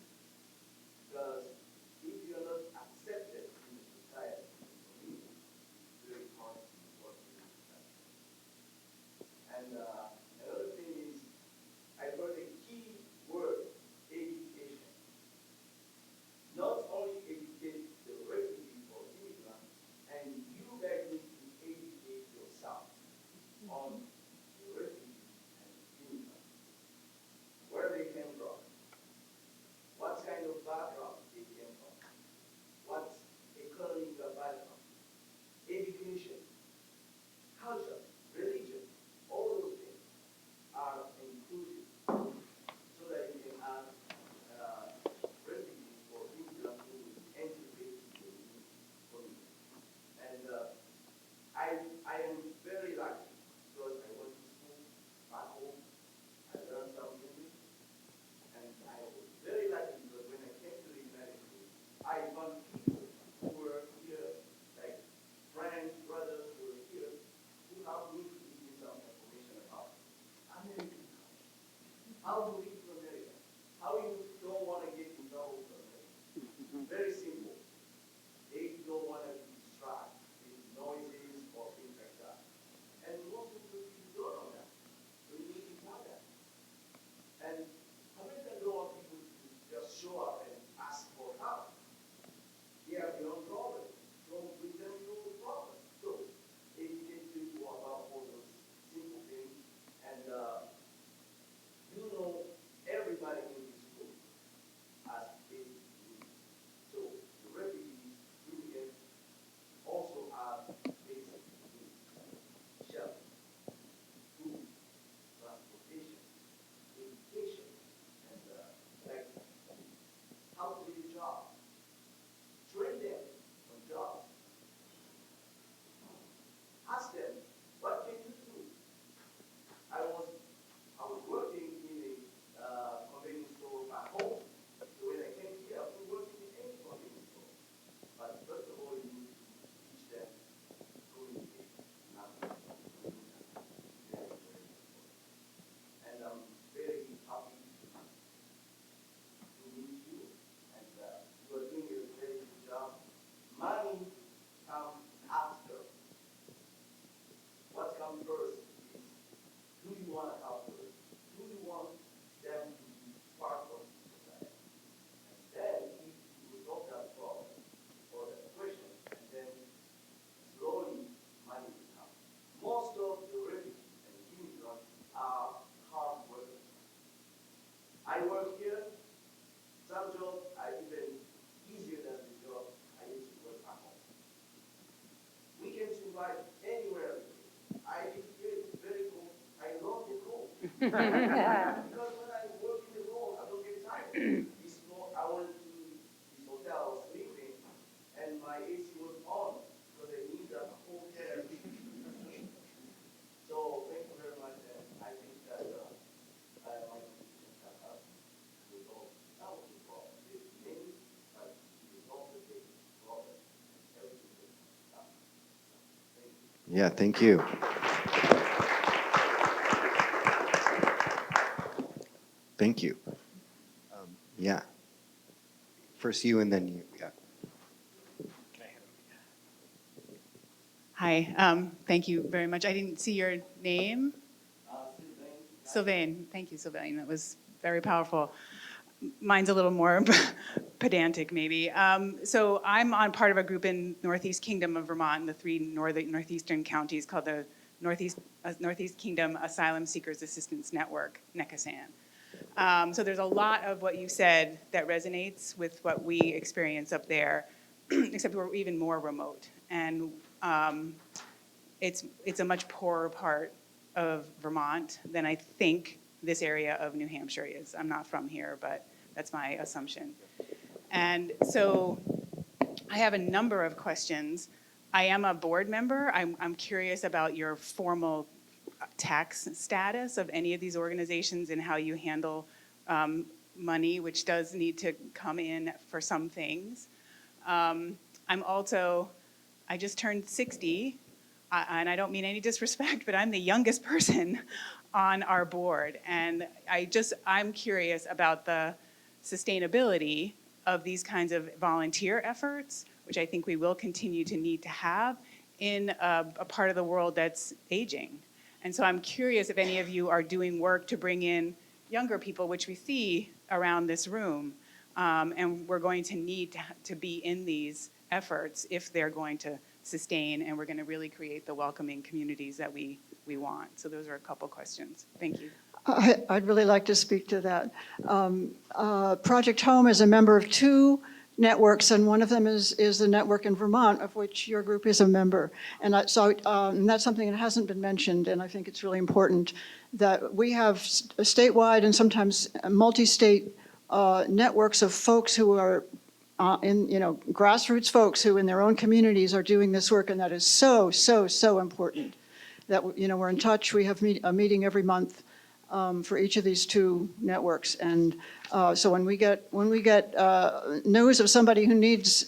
Because when I work in the role, I don't get tired. It's more, I went to this hotel, I was sleeping, and my AC was on, because I need that whole air. So thank you very much, and I think that my contribution can help resolve some of the problems. There's many, but resolve the big problem. Everything is done. Thank you. Yeah, thank you. Thank you. Yeah. First you and then you. Yeah. Hi, thank you very much. I didn't see your name. Sylvain. Thank you, Sylvain. That was very powerful. Mine's a little more pedantic, maybe. So I'm on part of a group in Northeast Kingdom of Vermont, in the three northeastern counties called the Northeast Kingdom Asylum Seekers Assistance Network, NECASAN. So there's a lot of what you said that resonates with what we experience up there, except we're even more remote. And it's a much poorer part of Vermont than I think this area of New Hampshire is. I'm not from here, but that's my assumption. And so I have a number of questions. I am a board member. I'm curious about your formal tax status of any of these organizations and how you handle money, which does need to come in for some things. I just turned 60, and I don't mean any disrespect, but I'm the youngest person on our board. And I'm curious about the sustainability of these kinds of volunteer efforts, which I think we will continue to need to have in a part of the world that's aging. And so I'm curious if any of you are doing work to bring in younger people, which we see around this room. And we're going to need to be in these efforts if they're going to sustain and we're going to really create the welcoming communities that we want. So those are a couple questions. Thank you. I'd really like to speak to that. Project Home is a member of two networks, and one of them is the network in Vermont, of which your group is a member. And and that's something that hasn't been mentioned, and I think it's really important that we have statewide and sometimes multi-state networks of folks who are grassroots folks who in their own communities are doing this work, and that is so, so, so important. That, we're in touch. We have a meeting every month for each of these two networks. And so when we get news of somebody who needs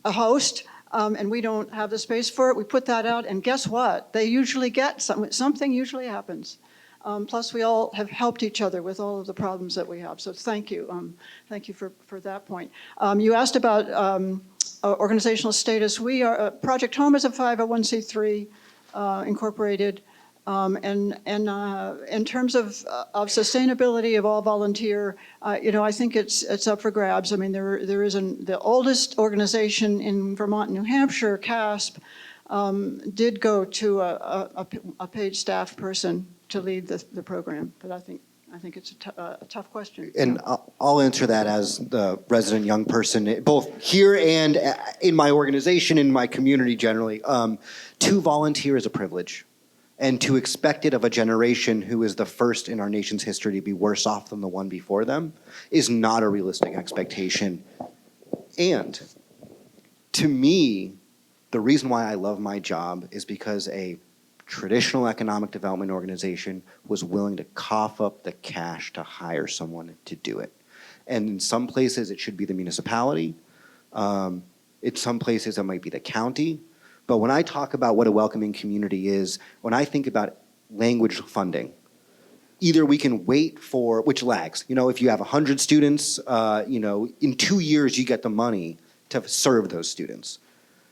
a host and we don't have the space for it, we put that out, and guess what? They usually get something usually happens. Plus, we all have helped each other with all of the problems that we have. So thank you. Thank you for that point. You asked about organizational status. Project Home is a 501c3 incorporated. And in terms of sustainability of all volunteer, I think it's up for grabs. I mean, there is the oldest organization in Vermont and New Hampshire, CASP, did go to a paid staff person to lead the program. But I think it's a tough question. And I'll answer that as the resident young person, both here and in my organization, in my community generally. To volunteer is a privilege. And to expect it of a generation who is the first in our nation's history to be worse off than the one before them is not a realistic expectation. And to me, the reason why I love my job is because a traditional economic development organization was willing to cough up the cash to hire someone to do it. And in some places, it should be the municipality. In some places, it might be the county. But when I talk about what a welcoming community is, when I think about language funding, either we can wait for, which lags. If you have 100 students, in 2 years you get the money to serve those students.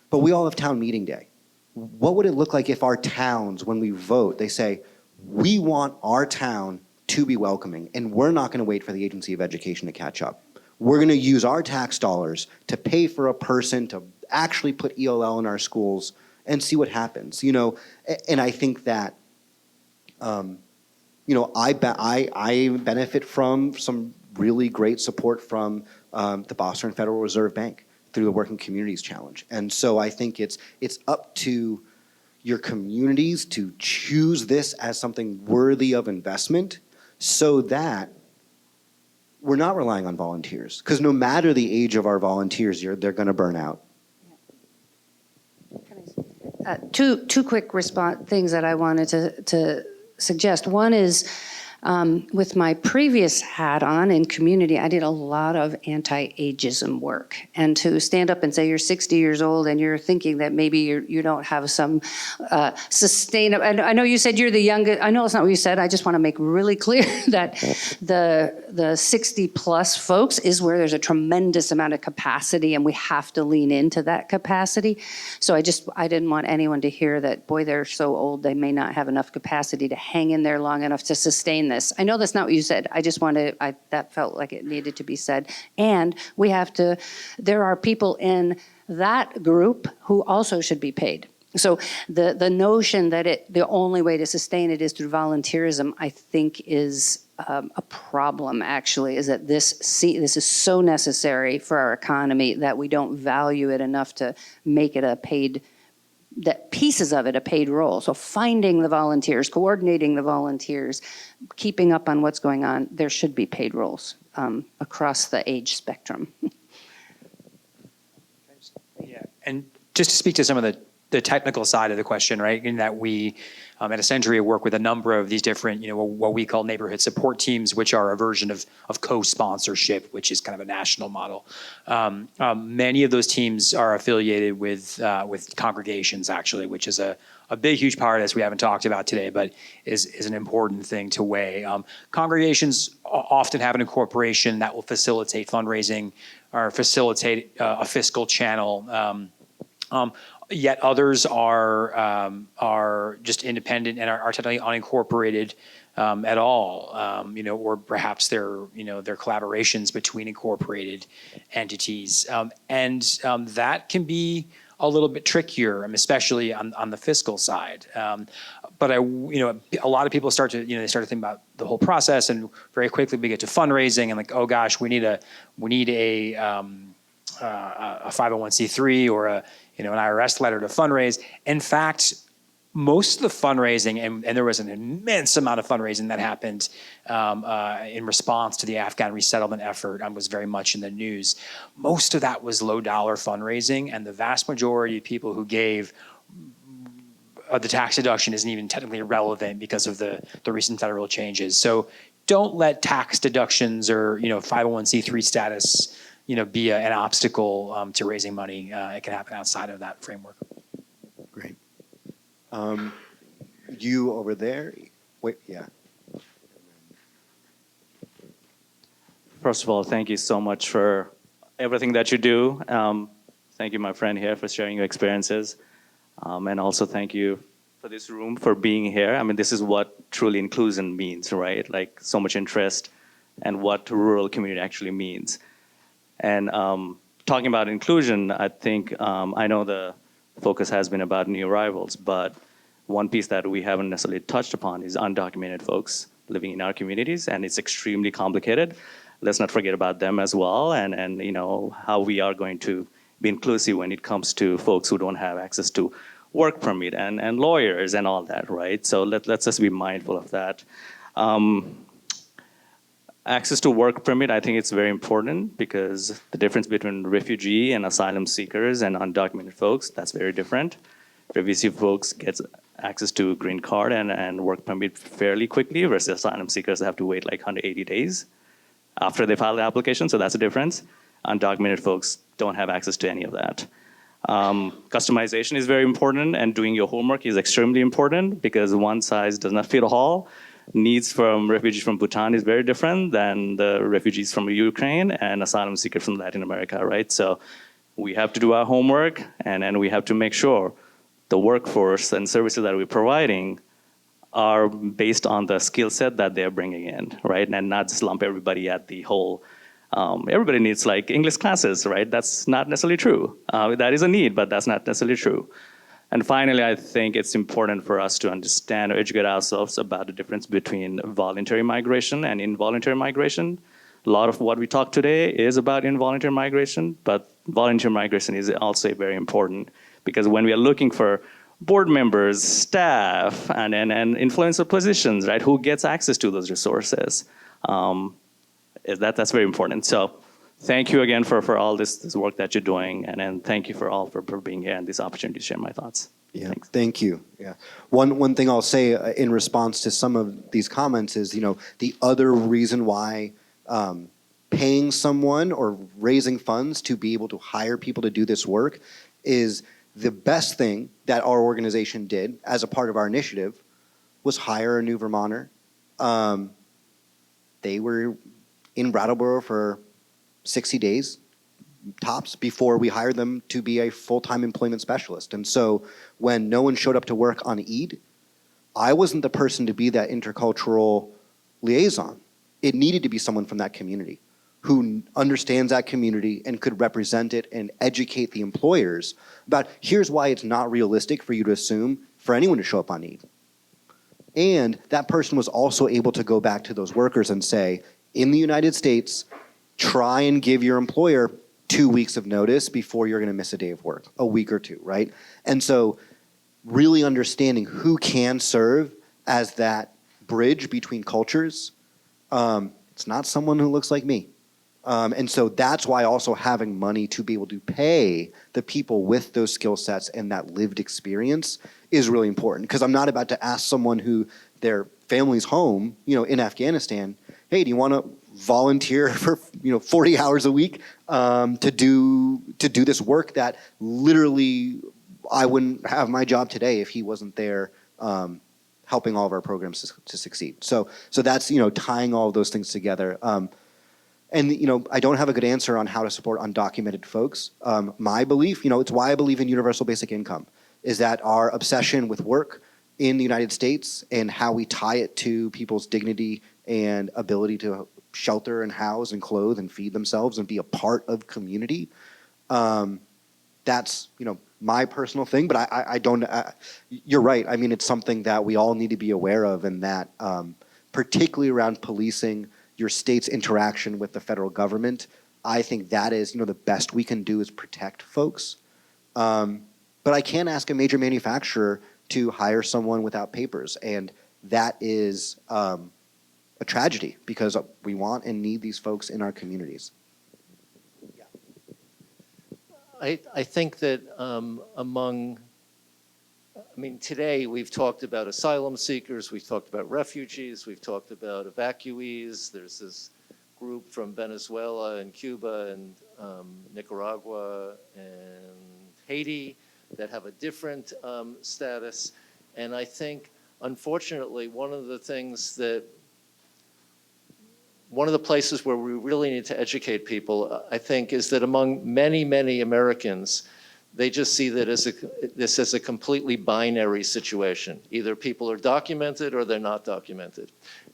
But we all have town meeting day. What would it look like if our towns, when we vote, they say, we want our town to be welcoming, and we're not going to wait for the Agency of Education to catch up. We're going to use our tax dollars to pay for a person to actually put ELL in our schools and see what happens. And I think that, I benefit from some really great support from the Boston Federal Reserve Bank through the Working Communities Challenge. And so I think it's up to your communities to choose this as something worthy of investment. so that we're not relying on volunteers. Because no matter the age of our volunteers, they're going to burn out. Two quick things that I wanted to suggest. One is, with my previous hat on in community, I did a lot of anti-ageism work. And to stand up and say you're 60 years old and you're thinking that maybe you don't have some sustainable, I know you said you're the youngest, I know it's not what you said, I just want to make really clear that the 60 plus folks is where there's a tremendous amount of capacity and we have to lean into that capacity. So I didn't want anyone to hear that, boy, they're so old they may not have enough capacity to hang in there long enough to sustain this. I know that's not what you said. I just wanted, that felt like it needed to be said. And there are people in that group who also should be paid. So the notion that the only way to sustain it is through volunteerism, I think is a problem, actually, is that this is so necessary for our economy that we don't value it enough to make it that pieces of it a paid role. So finding the volunteers, coordinating the volunteers, keeping up on what's going on, there should be paid roles across the age spectrum. Yeah, and just to speak to some of the technical side of the question, right, in that we at Ascenderia work with a number of these different, what we call neighborhood support teams, which are a version of co-sponsorship, which is kind of a national model. Many of those teams are affiliated with congregations, actually, which is a big, huge part of this we haven't talked about today, but is an important thing to weigh. Congregations often have an incorporation that will facilitate fundraising or facilitate a fiscal channel. Yet others are just independent and are technically unincorporated at all, or perhaps they're collaborations between incorporated entities, and that can be a little bit trickier, especially on the fiscal side. But a lot of people start to think about the whole process, and very quickly we get to fundraising and like, oh gosh, we need a 501c3 or an IRS letter to fundraise. In fact, most of the fundraising, and there was an immense amount of fundraising that happened in response to the Afghan resettlement effort and was very much in the news. Most of that was low dollar fundraising, and the vast majority of people who gave the tax deduction isn't even technically relevant because of the recent federal changes. So don't let tax deductions or 501c3 status be an obstacle to raising money. It can happen outside of that framework. Great. You over there? Wait, yeah. First of all, thank you so much for everything that you do. Thank you, my friend here, for sharing your experiences. And also thank you for this room, for being here. I mean, this is what truly inclusion means, right? Like so much interest and what rural community actually means. And talking about inclusion, I think, I know the focus has been about new arrivals, but one piece that we haven't necessarily touched upon is undocumented folks living in our communities, and it's extremely complicated. Let's not forget about them as well, and how we are going to be inclusive when it comes to folks who don't have access to work permit and lawyers and all that, right? So let's just be mindful of that. Access to work permit, I think it's very important because the difference between refugee and asylum seekers and undocumented folks, that's very different. Refugee folks get access to green card and work permit fairly quickly versus asylum seekers have to wait like 180 days after they file the application, so that's a difference. Undocumented folks don't have access to any of that. Customization is very important, and doing your homework is extremely important because one size does not fit all. Needs from refugees from Bhutan is very different than the refugees from Ukraine and asylum seekers from Latin America, right? So we have to do our homework, and we have to make sure the workforce and services that we're providing are based on the skill set that they're bringing in, right? And not just lump everybody at the whole, everybody needs like English classes, right? That's not necessarily true. That is a need, but that's not necessarily true. And finally, I think it's important for us to understand or educate ourselves about the difference between voluntary migration and involuntary migration. A lot of what we talk today is about involuntary migration, but voluntary migration is also very important because when we are looking for board members, staff, and influencer positions, right? Who gets access to those resources? That's very important. So thank you again for all this work that you're doing, and thank you for being here and this opportunity to share my thoughts. Yeah, Thanks. thank you. Yeah, one thing I'll say in response to some of these comments is, the other reason why paying someone or raising funds to be able to hire people to do this work is the best thing that our organization did as a part of our initiative was hire a new Vermonter. They were in Brattleboro for 60 days tops before we hired them to be a full-time employment specialist. And so when no one showed up to work on Eid, I wasn't the person to be that intercultural liaison. It needed to be someone from that community who understands that community and could represent it and educate the employers about here's why it's not realistic for you to assume for anyone to show up on Eid. And that person was also able to go back to those workers and say, in the United States, try and give your employer 2 weeks of notice before you're going to miss a day of work, a week or two, right? And so really understanding who can serve as that bridge between cultures, it's not someone who looks like me. And so that's why also having money to be able to pay the people with those skill sets and that lived experience is really important. Because I'm not about to ask someone who their family's home, in Afghanistan, hey, do you want to volunteer for 40 hours a week to do this work that literally I wouldn't have my job today if he wasn't there helping all of our programs to succeed. So that's tying all of those things together. And I don't have a good answer on how to support undocumented folks. My belief, it's why I believe in universal basic income, is that our obsession with work in the United States and how we tie it to people's dignity and ability to shelter and house and clothe and feed themselves and be a part of community. That's my personal thing, but I don't. You're right. I mean, it's something that we all need to be aware of, and that particularly around policing your state's interaction with the federal government, I think that is the best we can do is protect folks. But I can't ask a major manufacturer to hire someone without papers, and that is a tragedy because we want and need these folks in our communities. I think that today we've talked about asylum seekers, we've talked about refugees, we've talked about evacuees. There's this group from Venezuela and Cuba and Nicaragua and Haiti that have a different status. And I think, unfortunately, one of the places where we really need to educate people, I think, is that among many, many Americans, they just see that this as a completely binary situation. Either people are documented or they're not documented.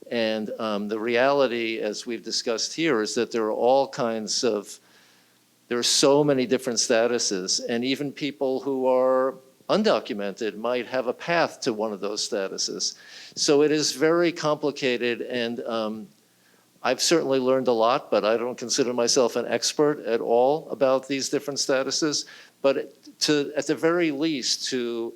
And the reality, as we've discussed here, is that there are so many different statuses, and even people who are undocumented might have a path to one of those statuses. So it is very complicated, and I've certainly learned a lot, but I don't consider myself an expert at all about these different statuses. But at the very least, to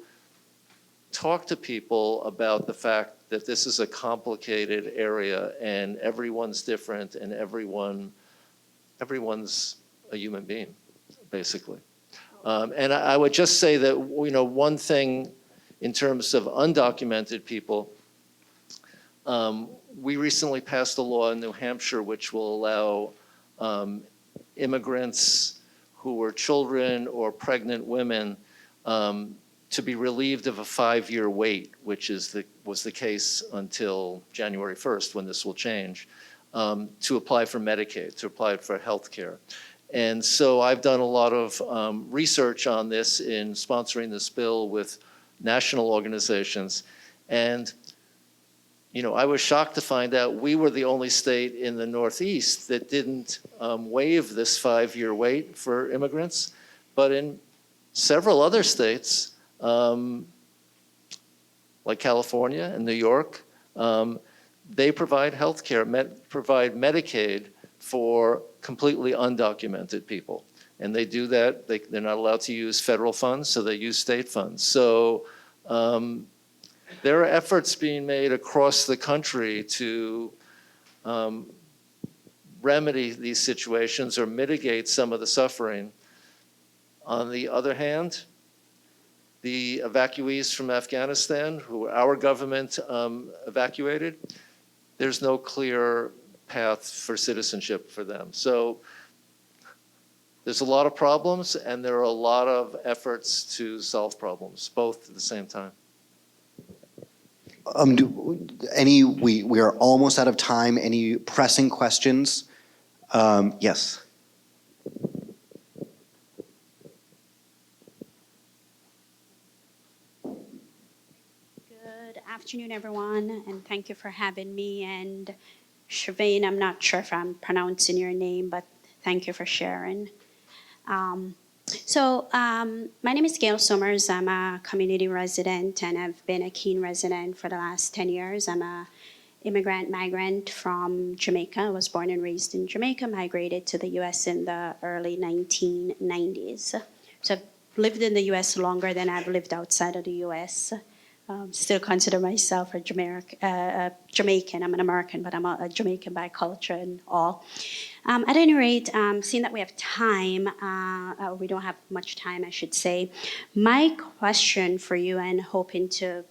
talk to people about the fact that this is a complicated area and everyone's different and everyone's a human being, basically. And I would just say that one thing in terms of undocumented people, we recently passed a law in New Hampshire which will allow immigrants who are children or pregnant women to be relieved of a 5-year wait, which was the case until January 1st, when this will change, to apply for Medicaid, to apply for health care. And so I've done a lot of research on this in sponsoring this bill with national organizations. And I was shocked to find out we were the only state in the Northeast that didn't waive this 5-year wait for immigrants. But in several other states, like California and New York, they provide health care, provide Medicaid for completely undocumented people. And they do that, they're not allowed to use federal funds, so they use state funds. So There are efforts being made across the country to remedy these situations or mitigate some of the suffering. On the other hand, the evacuees from Afghanistan, who our government evacuated, there's no clear path for citizenship for them. So there's a lot of problems, and there are a lot of efforts to solve problems, both at the same time. We are almost out of time. Any pressing questions? Yes. Good afternoon, everyone, and thank you for having me. And Shavain, I'm not sure if I'm pronouncing your name, but thank you for sharing. My name is Gail Summers. I'm a community resident, and I've been a Keene resident for the last 10 years. I'm a migrant from Jamaica. I was born and raised in Jamaica, migrated to the U.S. in the early 1990s. So I've lived in the U.S. longer than I've lived outside of the U.S. Still consider myself a Jamaican. I'm an American, but I'm a Jamaican by culture and all. At any rate, seeing that we have time, we don't have much time, I should say. My question for you, and hoping to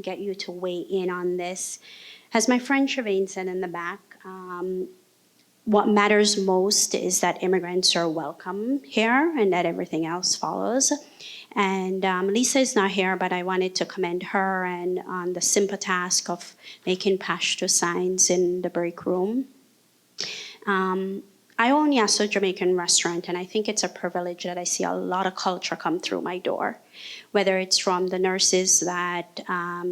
get you to weigh in on this, as my friend Shavain said in the back, what matters most is that immigrants are welcome here and that everything else follows. And Lisa is not here, but I wanted to commend her and on the simple task of making Pashto signs in the break room. I own Yasso Jamaican restaurant, and I think it's a privilege that I see a lot of culture come through my door, whether it's from the nurses that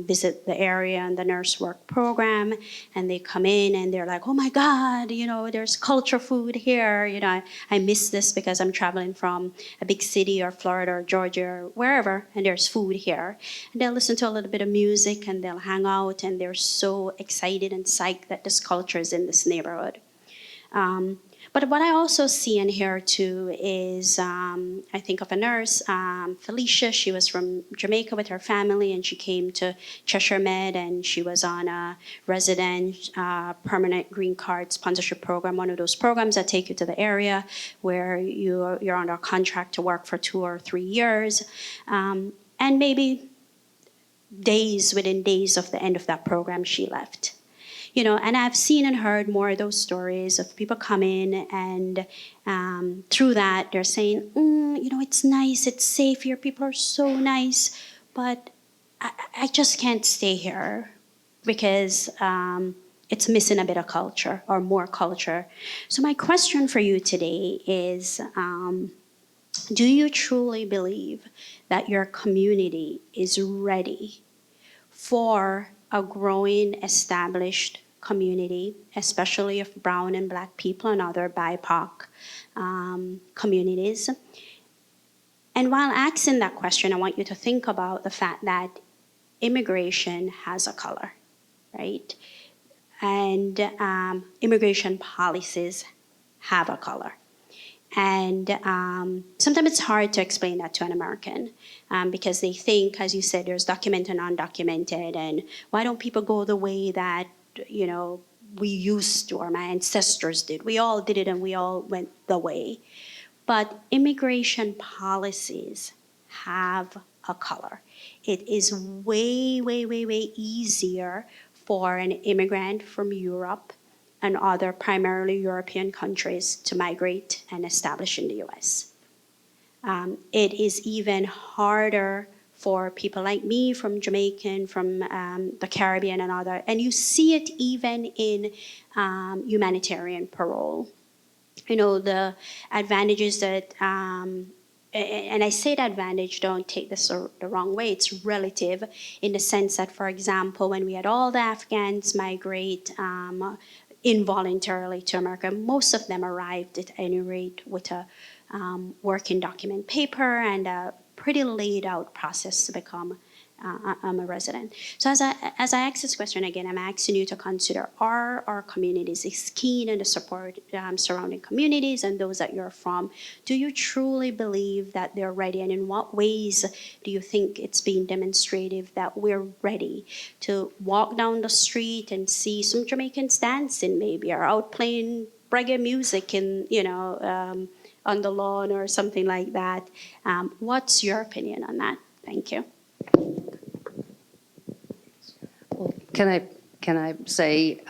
visit the area and the nurse work program, and they come in and they're like, oh my God, there's culture food here. I miss this because I'm traveling from a big city or Florida or Georgia or wherever, and there's food here. And they'll listen to a little bit of music and they'll hang out, and they're so excited and psyched that this culture is in this neighborhood. But what I also see in here too is, I think of a nurse, Felicia. She was from Jamaica with her family, and she came to Cheshire Med, and she was on a resident permanent green card sponsorship program, one of those programs that take you to the area where you're under a contract to work for 2 or 3 years, and maybe within days of the end of that program, she left. And I've seen and heard more of those stories of people come in and through that they're saying, it's nice, it's safe here, people are so nice, but I just can't stay here because it's missing a bit of culture or more culture. So my question for you today is, do you truly believe that your community is ready for a growing, established community, especially of brown and black people and other BIPOC communities? And while asking that question, I want you to think about the fact that immigration has a color, right? And immigration policies have a color. And sometimes it's hard to explain that to an American because they think, as you said, there's documented and undocumented, and why don't people go the way that, we used to, or my ancestors did? We all did it and we all went the way. But immigration policies have a color. It is way, way, way, way easier for an immigrant from Europe and other primarily European countries to migrate and establish in the US. It is even harder for people like me from Jamaican, from the Caribbean and other, and you see it even in humanitarian parole. The advantages that, and I say the advantage, don't take this the wrong way, it's relative in the sense that, for example, when we had all the Afghans migrate involuntarily to America, most of them arrived at any rate with a working document paper and a pretty laid out process to become I'm a resident. So as I ask this question again, I'm asking you to consider, are our communities is keen in the support surrounding communities and those that you're from? Do you truly believe that they're ready? And in what ways do you think it's being demonstrative that we're ready to walk down the street and see some Jamaicans dancing maybe, or out playing reggae music in, on the lawn or something like that? What's your opinion on that? Thank you. Can I say,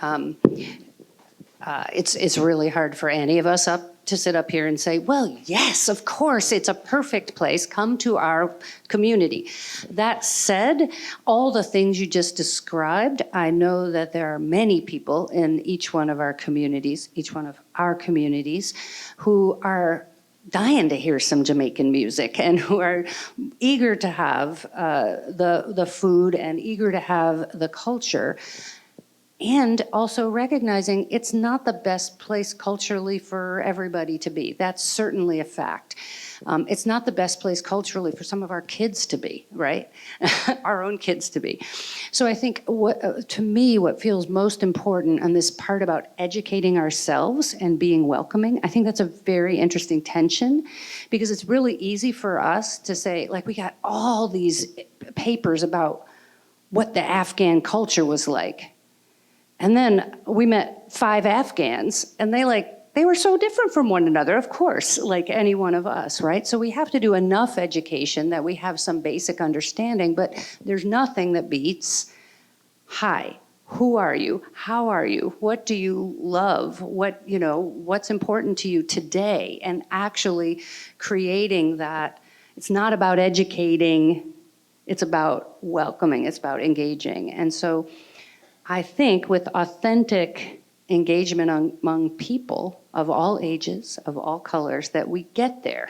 it's really hard for any of us to sit up here and say, well, yes, of course, it's a perfect place. Come to our community. That said, all the things you just described, I know that there are many people in each one of our communities, who are dying to hear some Jamaican music and who are eager to have the food and eager to have the culture, and also recognizing it's not the best place culturally for everybody to be. That's certainly a fact. It's not the best place culturally for some of our kids to be, right? Our own kids to be. So I think to me, what feels most important on this part about educating ourselves and being welcoming, I think that's a very interesting tension, because it's really easy for us to say, like, we got all these papers about what the Afghan culture was like. And then we met 5 Afghans, and they were so different from one another, of course, like any one of us, right? So we have to do enough education that we have some basic understanding, but there's nothing that beats, hi, who are you? How are you? What do you love? What's important to you today? And actually creating that. It's not about educating, it's about welcoming, it's about engaging. And so I think with authentic engagement among people of all ages, of all colors, that we get there.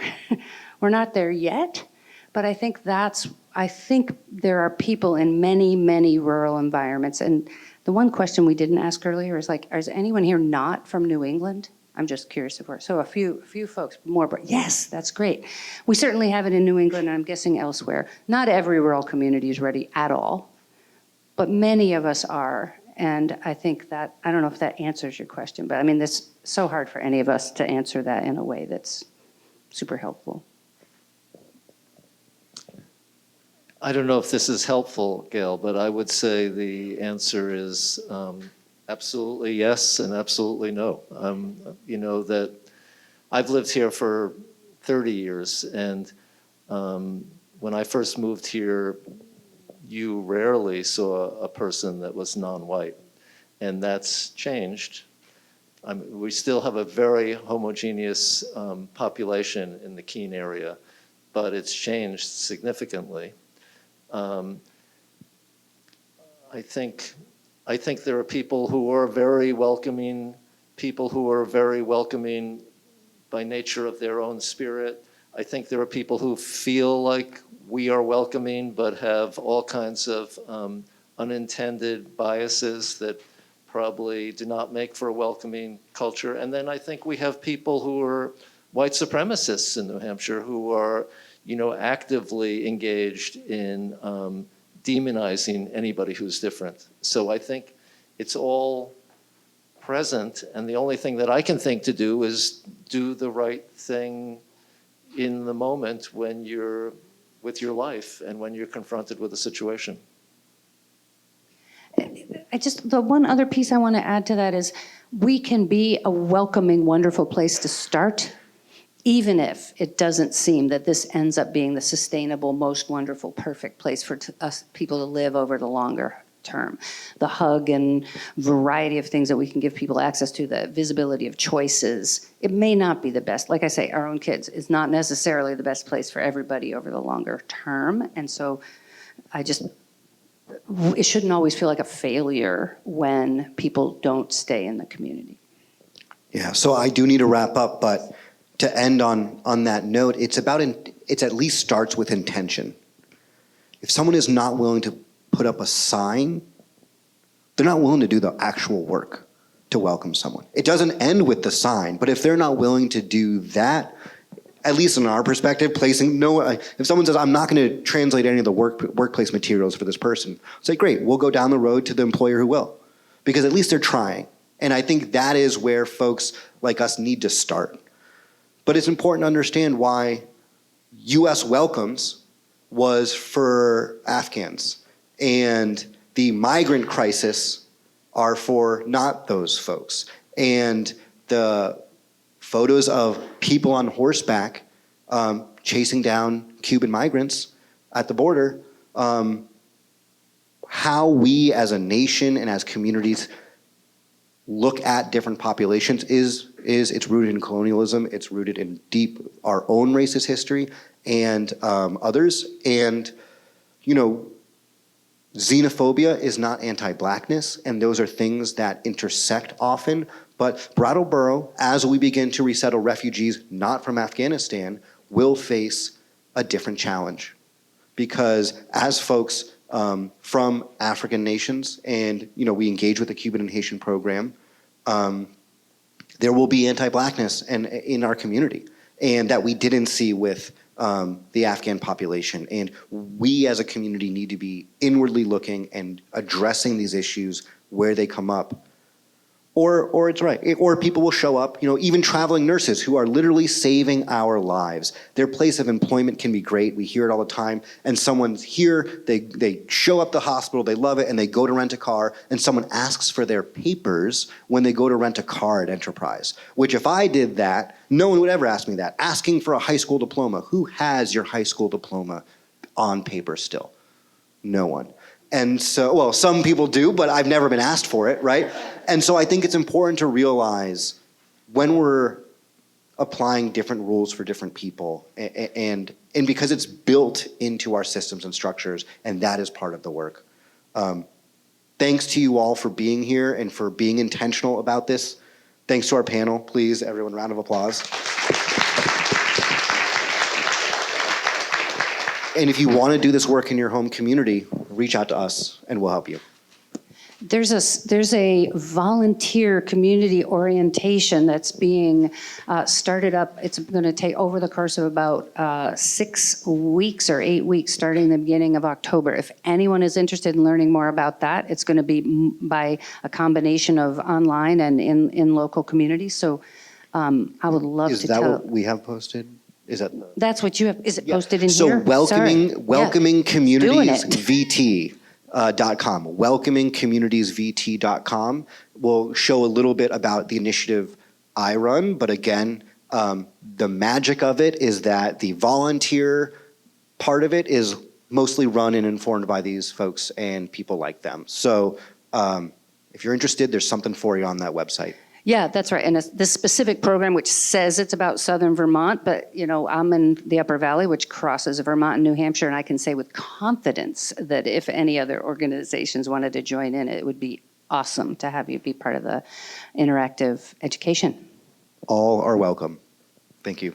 We're not there yet, but I think there are people in many, many rural environments. And the one question we didn't ask earlier is is anyone here not from New England? I'm just curious if so a few folks more, but yes, that's great. We certainly have it in New England, and I'm guessing elsewhere. Not every rural community is ready at all, but many of us are. And I think that, I don't know if that answers your question, but I mean, it's so hard for any of us to answer that in a way that's super helpful. I don't know if this is helpful, Gail, but I would say the answer is absolutely yes and absolutely no. That I've lived here for 30 years, and when I first moved here, you rarely saw a person that was non-white, and that's changed. We still have a very homogeneous population in the Keene area, but it's changed significantly. I think there are people who are very welcoming, by nature of their own spirit. I think there are people who feel like we are welcoming, but have all kinds of unintended biases that probably do not make for a welcoming culture. And then I think we have people who are white supremacists in New Hampshire who are, actively engaged in demonizing anybody who's different. So I think it's all present, and the only thing that I can think to do is do the right thing in the moment when you're with your life and when you're confronted with a situation. The one other piece I want to add to that is we can be a welcoming, wonderful place to start, even if it doesn't seem that this ends up being the sustainable, most wonderful, perfect place for us people to live over the longer term. The hug and variety of things that we can give people access to, the visibility of choices, it may not be the best. Like I say, our own kids is not necessarily the best place for everybody over the longer term. And so it shouldn't always feel like a failure when people don't stay in the community. Yeah, so I do need to wrap up, but to end on that note, it's at least starts with intention. If someone is not willing to put up a sign, they're not willing to do the actual work to welcome someone. It doesn't end with the sign, but if they're not willing to do that, at least in our perspective, placing if someone says, I'm not going to translate any of the workplace materials for this person, say, great, we'll go down the road to the employer who will, because at least they're trying. And I think that is where folks like us need to start. But it's important to understand why U.S. welcomes was for Afghans, and the migrant crisis are for not those folks. And the photos of people on horseback chasing down Cuban migrants at the border, how we as a nation and as communities look at different populations is it's rooted in colonialism, it's rooted in deep our own racist history and others. And, xenophobia is not anti-blackness, and those are things that intersect often. But Brattleboro, as we begin to resettle refugees not from Afghanistan, will face a different challenge. Because as folks from African nations, and we engage with the Cuban and Haitian program, there will be anti-blackness in our community, and that we didn't see with the Afghan population. And we as a community need to be inwardly looking and addressing these issues where they come up. Or it's right. Or people will show up, even traveling nurses who are literally saving our lives. Their place of employment can be great. We hear it all the time. And someone's here, they show up the hospital, they love it, and they go to rent a car, and someone asks for their papers when they go to rent a car at Enterprise. Which if I did that, no one would ever ask me that. Asking for a high school diploma. Who has your high school diploma on paper still? No one. And so, well, some people do, but I've never been asked for it, right? And so I think it's important to realize when we're applying different rules for different people, and because it's built into our systems and structures, and that is part of the work. Thanks to you all for being here and for being intentional about this. Thanks to our panel. Please, everyone, round of applause. And if you want to do this work in your home community, reach out to us and we'll help you. There's a volunteer community orientation that's being started up. It's going to take over the course of about 6 weeks or 8 weeks, starting the beginning of October. If anyone is interested in learning more about that, it's going to be by a combination of online and in local communities. So I would love Is to that tell. what we have posted? Is that That's what you have. Is it posted in so here? welcoming Yeah. communities Doing it. VT.com. welcomingcommunitiesvt.com will show a little bit about the initiative I run, but again, the magic of it is that the volunteer part of it is mostly run and informed by these folks and people like them. So if you're interested, there's something for you on that website. Yeah, that's right. And this specific program, which says it's about Southern Vermont, but I'm in the Upper Valley, which crosses Vermont and New Hampshire, and I can say with confidence that if any other organizations wanted to join in, it would be awesome to have you be part of the interactive education. All are welcome. Thank you.